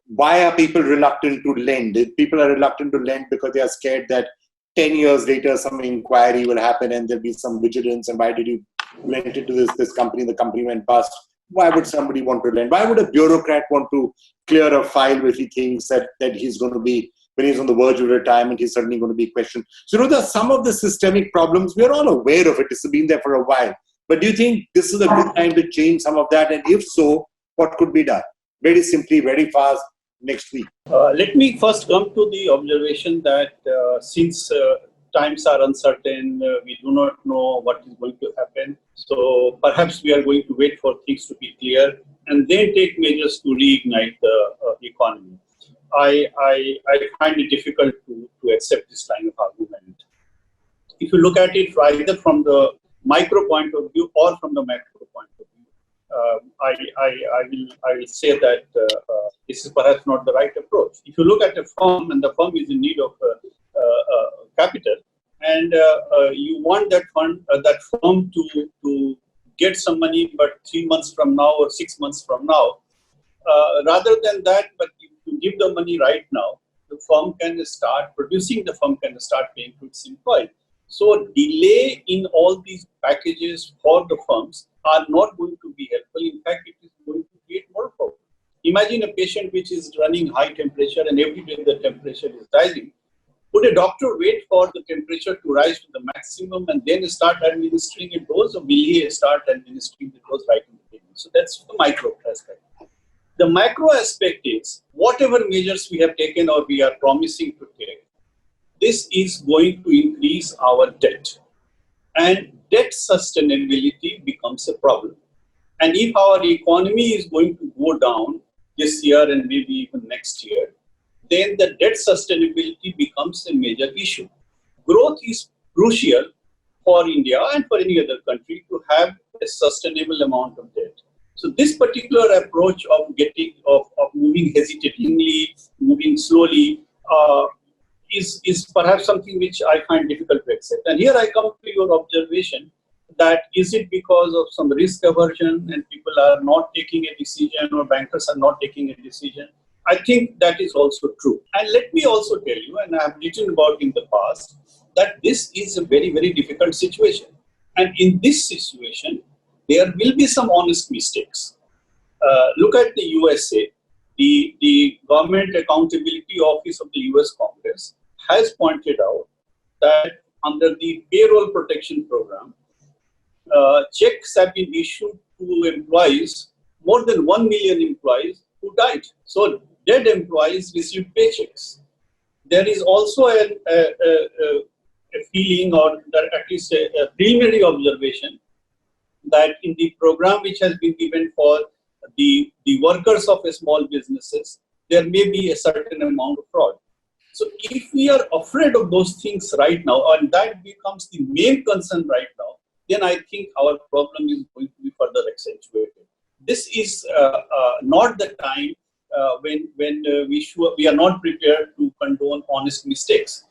A: why are people reluctant to lend? People are reluctant to lend because they are scared that 10 years later some inquiry will happen and there'll be some vigilance, and why did you lend it to this company, the company went bust? Why would somebody want to lend? Why would a bureaucrat want to clear a file if he thinks that he's going to be, when he's on the verge of retirement, he's certainly going to be questioned? So there's some of the systemic problems, we're all aware of it, it's been there for a while. But do you think this is a good time to change some of that? And if so, what could be done? Very simply, very fast, next week.
D: Let me first come to the observation that since times are uncertain, we do not know what is going to happen. So perhaps we are going to wait for things to be clear and then take measures to reignite the economy. I find it difficult to accept this line of argument. If you look at it either from the micro point of view or from the macro point of view, I will say that this is perhaps not the right approach. If you look at a firm and the firm is in need of capital, and you want that firm to get some money, but 3 months from now or 6 months from now, rather than that, but you give the money right now, the firm can start producing, the firm can start paying to its employees. So delay in all these packages for the firms are not going to be helpful. In fact, it is going to create more problem. Imagine a patient which is running high temperature and every day the temperature is rising. Would a doctor wait for the temperature to rise to the maximum and then start administering a dose, or will he start administering the dose right in the beginning? So that's the micro aspect. The macro aspect is whatever measures we have taken or we are promising to take, this is going to increase our debt. And debt sustainability becomes a problem. And if our economy is going to go down this year and maybe even next year, then the debt sustainability becomes a major issue. Growth is crucial for India and for any other country to have a sustainable amount of debt. So this particular approach of moving hesitatingly, moving slowly, is perhaps something which I find difficult to accept. And here I come to your observation that is it because of some risk aversion and people are not taking a decision or bankers are not taking a decision? I think that is also true. And let me also tell you, and I have written about in the past, that this is a very, very difficult situation. And in this situation, there will be some honest mistakes. Look at the USA. The Government Accountability Office of the US Congress has pointed out that under the payroll protection program, checks have been issued to employees, more than 1 million employees who died. So dead employees received paychecks. There is also a feeling, or at least a preliminary observation, that in the program which has been given for the workers of small businesses, there may be a certain amount of fraud. So if we are afraid of those things right now, and that becomes the main concern right now, then I think our problem is going to be further accentuated. This is not the time when we are not prepared to condone honest mistakes.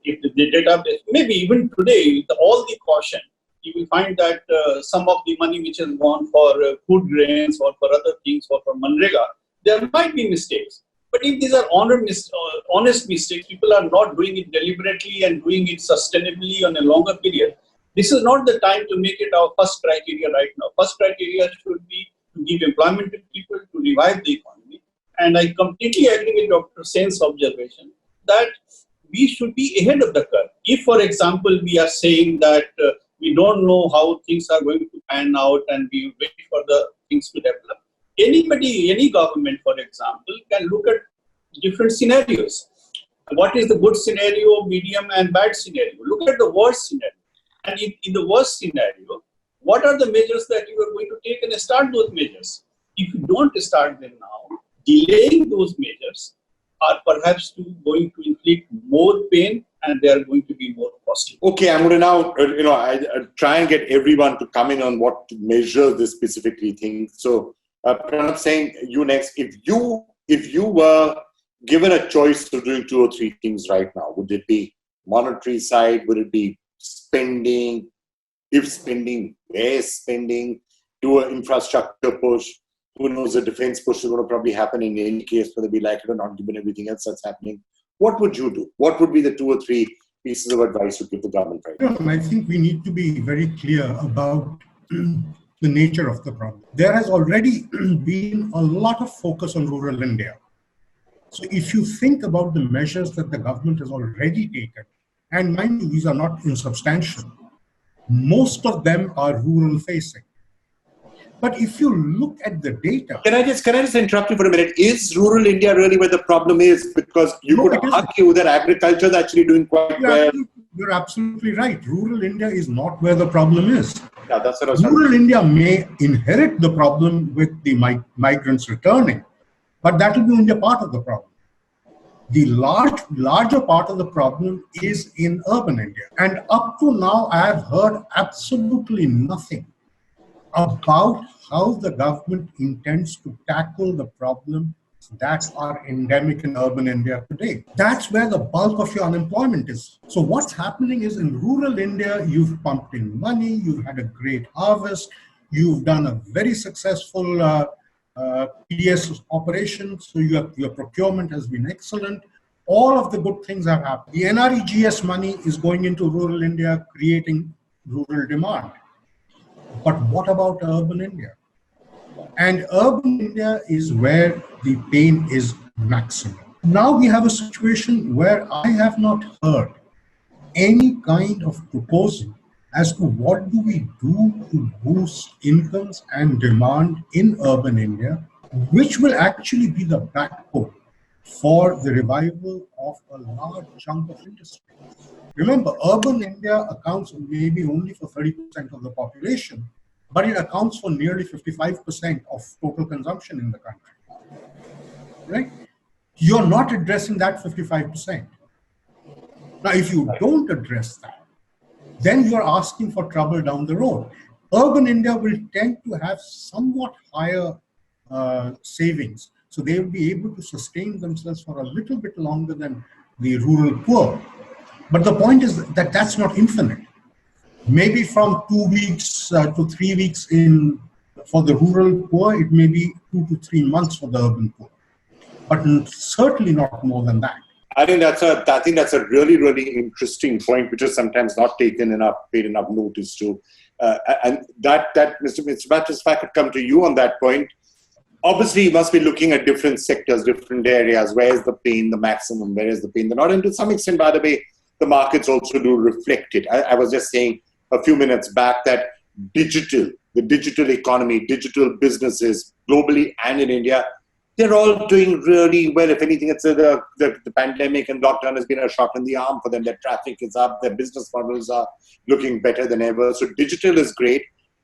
D: If the database, maybe even today, with all the caution, you will find that some of the money which has gone for food grains or for other things or for Manrega, there might be mistakes. But if these are honest mistakes, people are not doing it deliberately and doing it sustainably on a longer period, this is not the time to make it our first criteria right now. First criteria should be to give employment to people, to revive the economy. And I completely agree with Dr. Sen's observation that we should be ahead of the curve. If, for example, we are saying that we don't know how things are going to pan out and we wait for the things to develop, anybody, any government, for example, can look at different scenarios. What is the good scenario, medium and bad scenario? Look at the worst scenario. And in the worst scenario, what are the measures that you are going to take and start those measures? If you don't start them now, delaying those measures are perhaps going to inflict more pain and they are going to be more costly.
A: Okay, I'm going to now, I try and get everyone to come in on what to measure this specifically thing. So, Pronab Sen, you next. If you were given a choice of doing 2 or 3 things right now, would it be monetary side? Would it be spending? If spending, where spending? Do an infrastructure push? Who knows, a defense push is going to probably happen in any case, whether we like it or not, given everything else that's happening. What would you do? What would be the 2 or 3 pieces of advice you give the government right now?
E: I think we need to be very clear about the nature of the problem. There has already been a lot of focus on rural India. So if you think about the measures that the government has already taken, and mind you, these are not insubstantial, most of them are rural facing. But if you look at the data...
A: Can I just interrupt you for a minute? Is rural India really where the problem is? Because you could argue that agriculture is actually doing quite well.
E: You're absolutely right. Rural India is not where the problem is.
A: Yeah, that's what I was
E: Rural India may inherit the problem with the migrants returning, but that will be only a part of the problem. The larger part of the problem is in urban India. And up to now, I have heard absolutely nothing about how the government intends to tackle the problems that are endemic in urban India today. That's where the bulk of your unemployment is. So what's happening is in rural India, you've pumped in money, you've had a great harvest, you've done a very successful PDS operation, so your procurement has been excellent. All of the good things have happened. The NREGS money is going into rural India, creating rural demand. But what about urban India? And urban India is where the pain is maximum. Now we have a situation where I have not heard any kind of proposal as to what do we do to boost incomes and demand in urban India, which will actually be the backbone for the revival of a large chunk of industry. Remember, urban India accounts maybe only for 30% of the population, but it accounts for nearly 55% of total consumption in the country, right? You're not addressing that 55%. Now, if you don't address that, then you're asking for trouble down the road. Urban India will tend to have somewhat higher savings, so they will be able to sustain themselves for a little bit longer than the rural poor. But the point is that that's not infinite. Maybe from 2 weeks to 3 weeks for the rural poor, it may be 2 to 3 months for the urban poor, but certainly not more than that.
A: I think that's a really, really interesting point, which is sometimes not paid enough notice to. And that Mr. Baptist, if I could come to you on that point, obviously you must be looking at different sectors, different areas. Where is the pain the maximum? Where is the pain the not? And to some extent, by the way, the markets also do reflect it. I was just saying a few minutes back that the digital economy, digital businesses globally and in India, they're all doing really well. If anything, it's the pandemic and lockdown has been a shot in the arm for them. Their traffic is up, their business models are looking better than ever. So digital is great.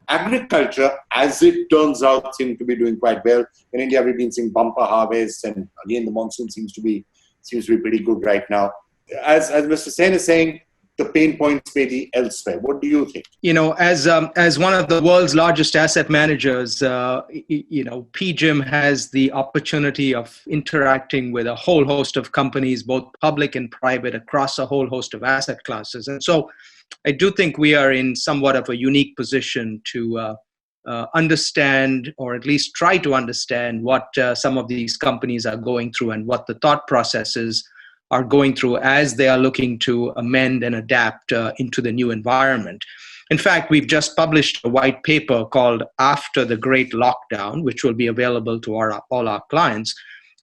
A: Agriculture, as it turns out, seems to be doing quite well. In India, we've been seeing bumper harvests, and again, the monsoon seems to be pretty good right now. As Mr. Sen is saying, the pain points may be elsewhere. What do you think?
F: As one of the world's largest asset managers, PGIM has the opportunity of interacting with a whole host of companies, both public and private, across a whole host of asset classes. And so I do think we are in somewhat of a unique position to understand, or at least try to understand, what some of these companies are going through and what the thought processes are going through as they are looking to amend and adapt into the new environment. In fact, we've just published a white paper called After the Great Lockdown, which will be available to all our clients,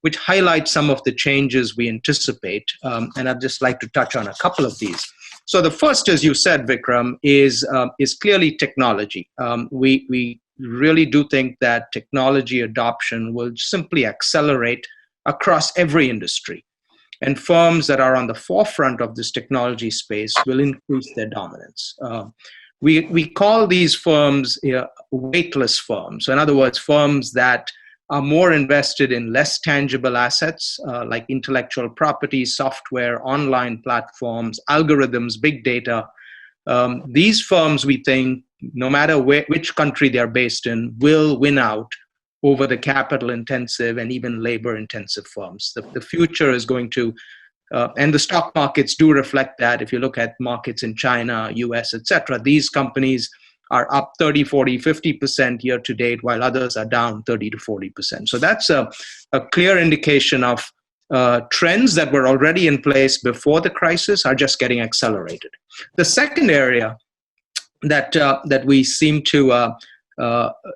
F: which highlights some of the changes we anticipate. And I'd just like to touch on a couple of these. So the first, as you said, Vikram, is clearly technology. We really do think that technology adoption will simply accelerate across every industry. And firms that are on the forefront of this technology space will increase their dominance. We call these firms weightless firms. So in other words, firms that are more invested in less tangible assets like intellectual property, software, online platforms, algorithms, big data. These firms, we think, no matter which country they're based in, will win out over the capital-intensive and even labor-intensive firms. The future is going to, and the stock markets do reflect that. If you look at markets in China, US, etc., these companies are up 30, 40, 50% year to date, while others are down 30 to 40%. So that's a clear indication of trends that were already in place before the crisis are just getting accelerated. The second area that we seem to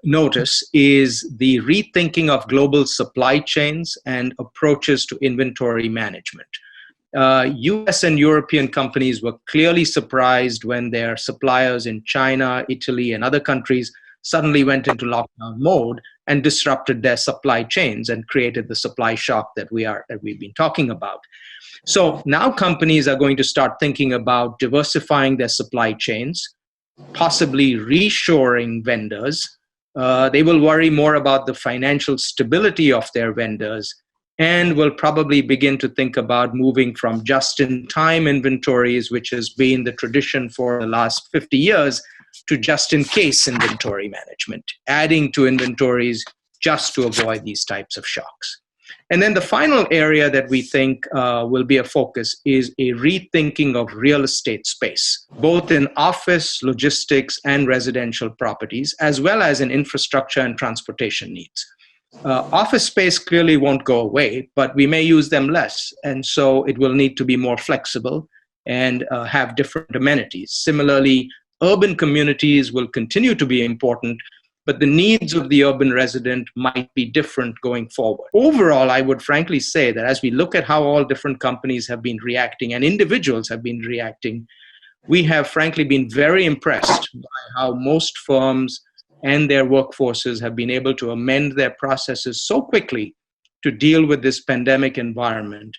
F: notice is the rethinking of global supply chains and approaches to inventory management. US and European companies were clearly surprised when their suppliers in China, Italy, and other countries suddenly went into lockdown mode and disrupted their supply chains and created the supply shock that we've been talking about. So now companies are going to start thinking about diversifying their supply chains, possibly reshoring vendors. They will worry more about the financial stability of their vendors, and will probably begin to think about moving from just-in-time inventories, which has been the tradition for the last 50 years, to just-in-case inventory management, adding to inventories just to avoid these types of shocks. And then the final area that we think will be a focus is a rethinking of real estate space, both in office, logistics, and residential properties, as well as in infrastructure and transportation needs. Office space clearly won't go away, but we may use them less. And so it will need to be more flexible and have different amenities. Similarly, urban communities will continue to be important, but the needs of the urban resident might be different going forward. Overall, I would frankly say that as we look at how all different companies have been reacting and individuals have been reacting, we have frankly been very impressed by how most firms and their workforces have been able to amend their processes so quickly to deal with this pandemic environment.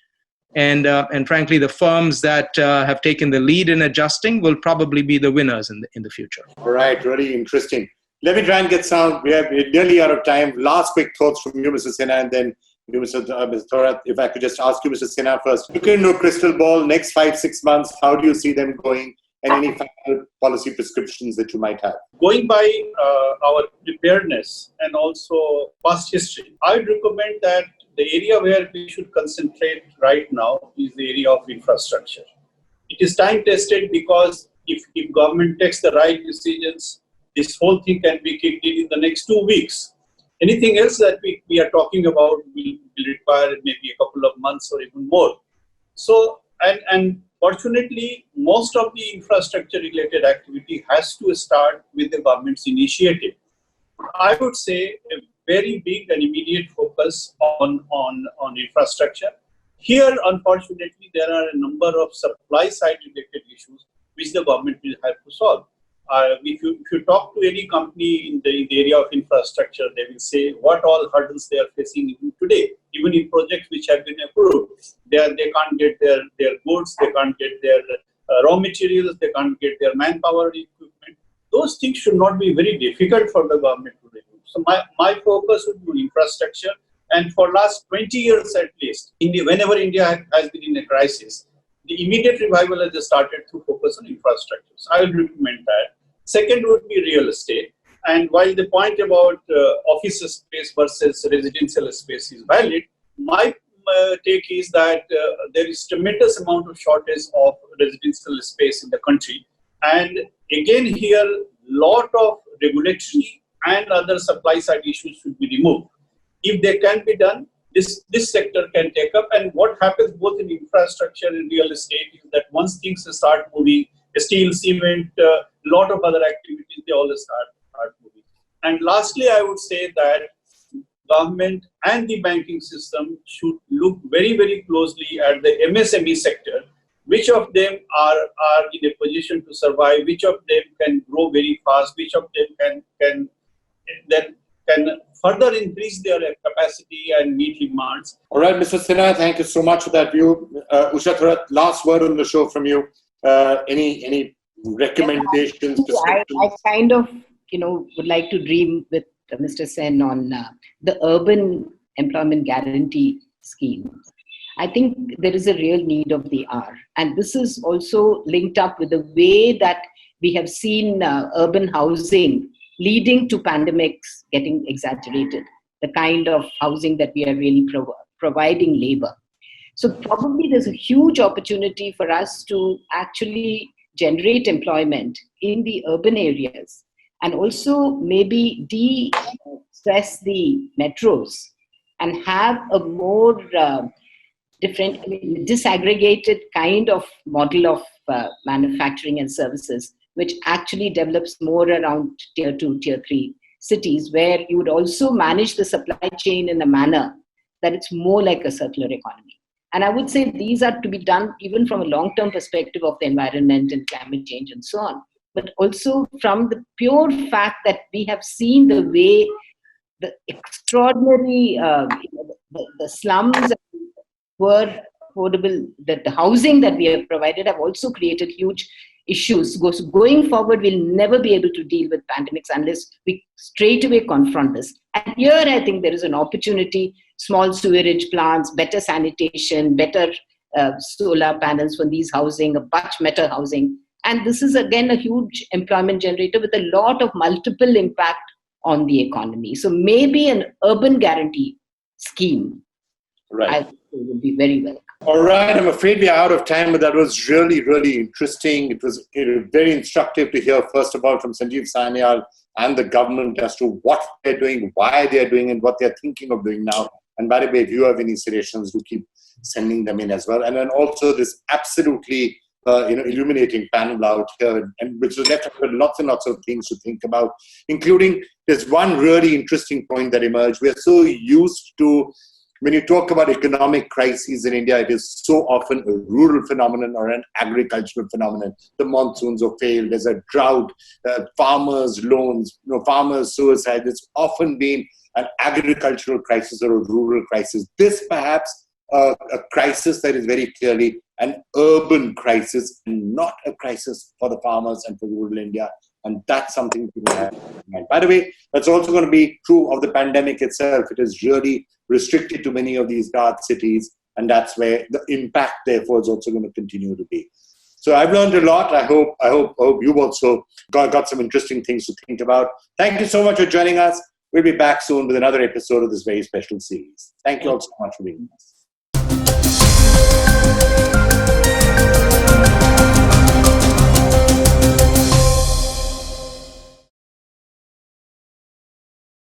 F: And frankly, the firms that have taken the lead in adjusting will probably be the winners in the future.
A: All right, really interesting. Let me try and get some. We're nearly out of time. Last quick thoughts from you, Mr. Sinha, and then you, Mr. Thorat. If I could just ask you, Mr. Sinha, first. Look into a crystal ball, next 5-6 months, how do you see them going? And any final policy prescriptions that you might have?
D: Going by our preparedness and also past history, I would recommend that the area where we should concentrate right now is the area of infrastructure. It is time tested because if government takes the right decisions, this whole thing can be kicked in the next 2 weeks. Anything else that we are talking about will require maybe a couple of months or even more. So, and fortunately, most of the infrastructure related activity has to start with the government's initiative. I would say a very big and immediate focus on infrastructure. Here, unfortunately, there are a number of supply side related issues which the government will have to solve. If you talk to any company in the area of infrastructure, they will say what all hurdles they are facing even today, even in projects which have been approved. They can't get their goods, they can't get their raw materials, they can't get their manpower equipment. Those things should not be very difficult for the government to remove. So my focus would be on infrastructure. And for last 20 years at least, whenever India has been in a crisis, the immediate revival has started to focus on infrastructure. So I will recommend that. Second would be real estate. And while the point about office space versus residential space is valid, my take is that there is tremendous amount of shortage of residential space in the country. And again here, lot of regulatory and other supply side issues should be removed. If they can be done, this sector can take up. And what happens both in infrastructure and real estate is that once things start moving, steel, cement, lot of other activities, they all start moving. And lastly, I would say that government and the banking system should look very, very closely at the MSME sector. Which of them are in a position to survive? Which of them can grow very fast? Which of them can further increase their capacity and meet demands?
A: All right, Mr. Sinha, thank you so much for that view. Usha Thorat, last word on the show from you. Any recommendations?
C: I kind of, would like to dream with Mr. Sen on the urban employment guarantee scheme. I think there is a real need of the hour. And this is also linked up with the way that we have seen urban housing leading to pandemics getting exaggerated, the kind of housing that we are really providing labor. So probably there's a huge opportunity for us to actually generate employment in the urban areas and also maybe de-stress the metros and have a more disaggregated kind of model of manufacturing and services, which actually develops more around tier 2, tier 3 cities, where you would also manage the supply chain in a manner that it's more like a circular economy. And I would say these are to be done even from a long-term perspective of the environment and climate change and so on, but also from the pure fact that we have seen the way the extraordinary, the slums were affordable, that the housing that we have provided have also created huge issues. Going forward, we'll never be able to deal with pandemics unless we straight away confront this. And here, I think there is an opportunity, small sewerage plants, better sanitation, better solar panels for these housing, a much better housing. And this is, again, a huge employment generator with a lot of multiple impact on the economy. So maybe an urban guarantee scheme,
A: right,
C: I think would be very welcome.
A: All right, I'm afraid we are out of time, but that was really, really interesting. It was very instructive to hear, first of all, from Sanjeev Sanyal and the government as to what they're doing, why they're doing, and what they're thinking of doing now. And by the way, if you have any suggestions, do keep sending them in as well. And then also this absolutely illuminating panel out here, and which was left with lots and lots of things to think about, including there's one really interesting point that emerged. We are so used to, when you talk about economic crises in India, it is so often a rural phenomenon or an agricultural phenomenon. The monsoons have failed, there's a drought, farmers' loans, farmers' suicide. It's often been an agricultural crisis or a rural crisis. This perhaps a crisis that is very clearly an urban crisis and not a crisis for the farmers and for rural India. And that's something to have in mind. By the way, that's also going to be true of the pandemic itself. It is really restricted to many of these dark cities, and that's where the impact, therefore, is also going to continue to be. So I've learned a lot. I hope you've also got some interesting things to think about. Thank you so much for joining us. We'll be back soon with another episode of this very special series. Thank you all so much for being with us.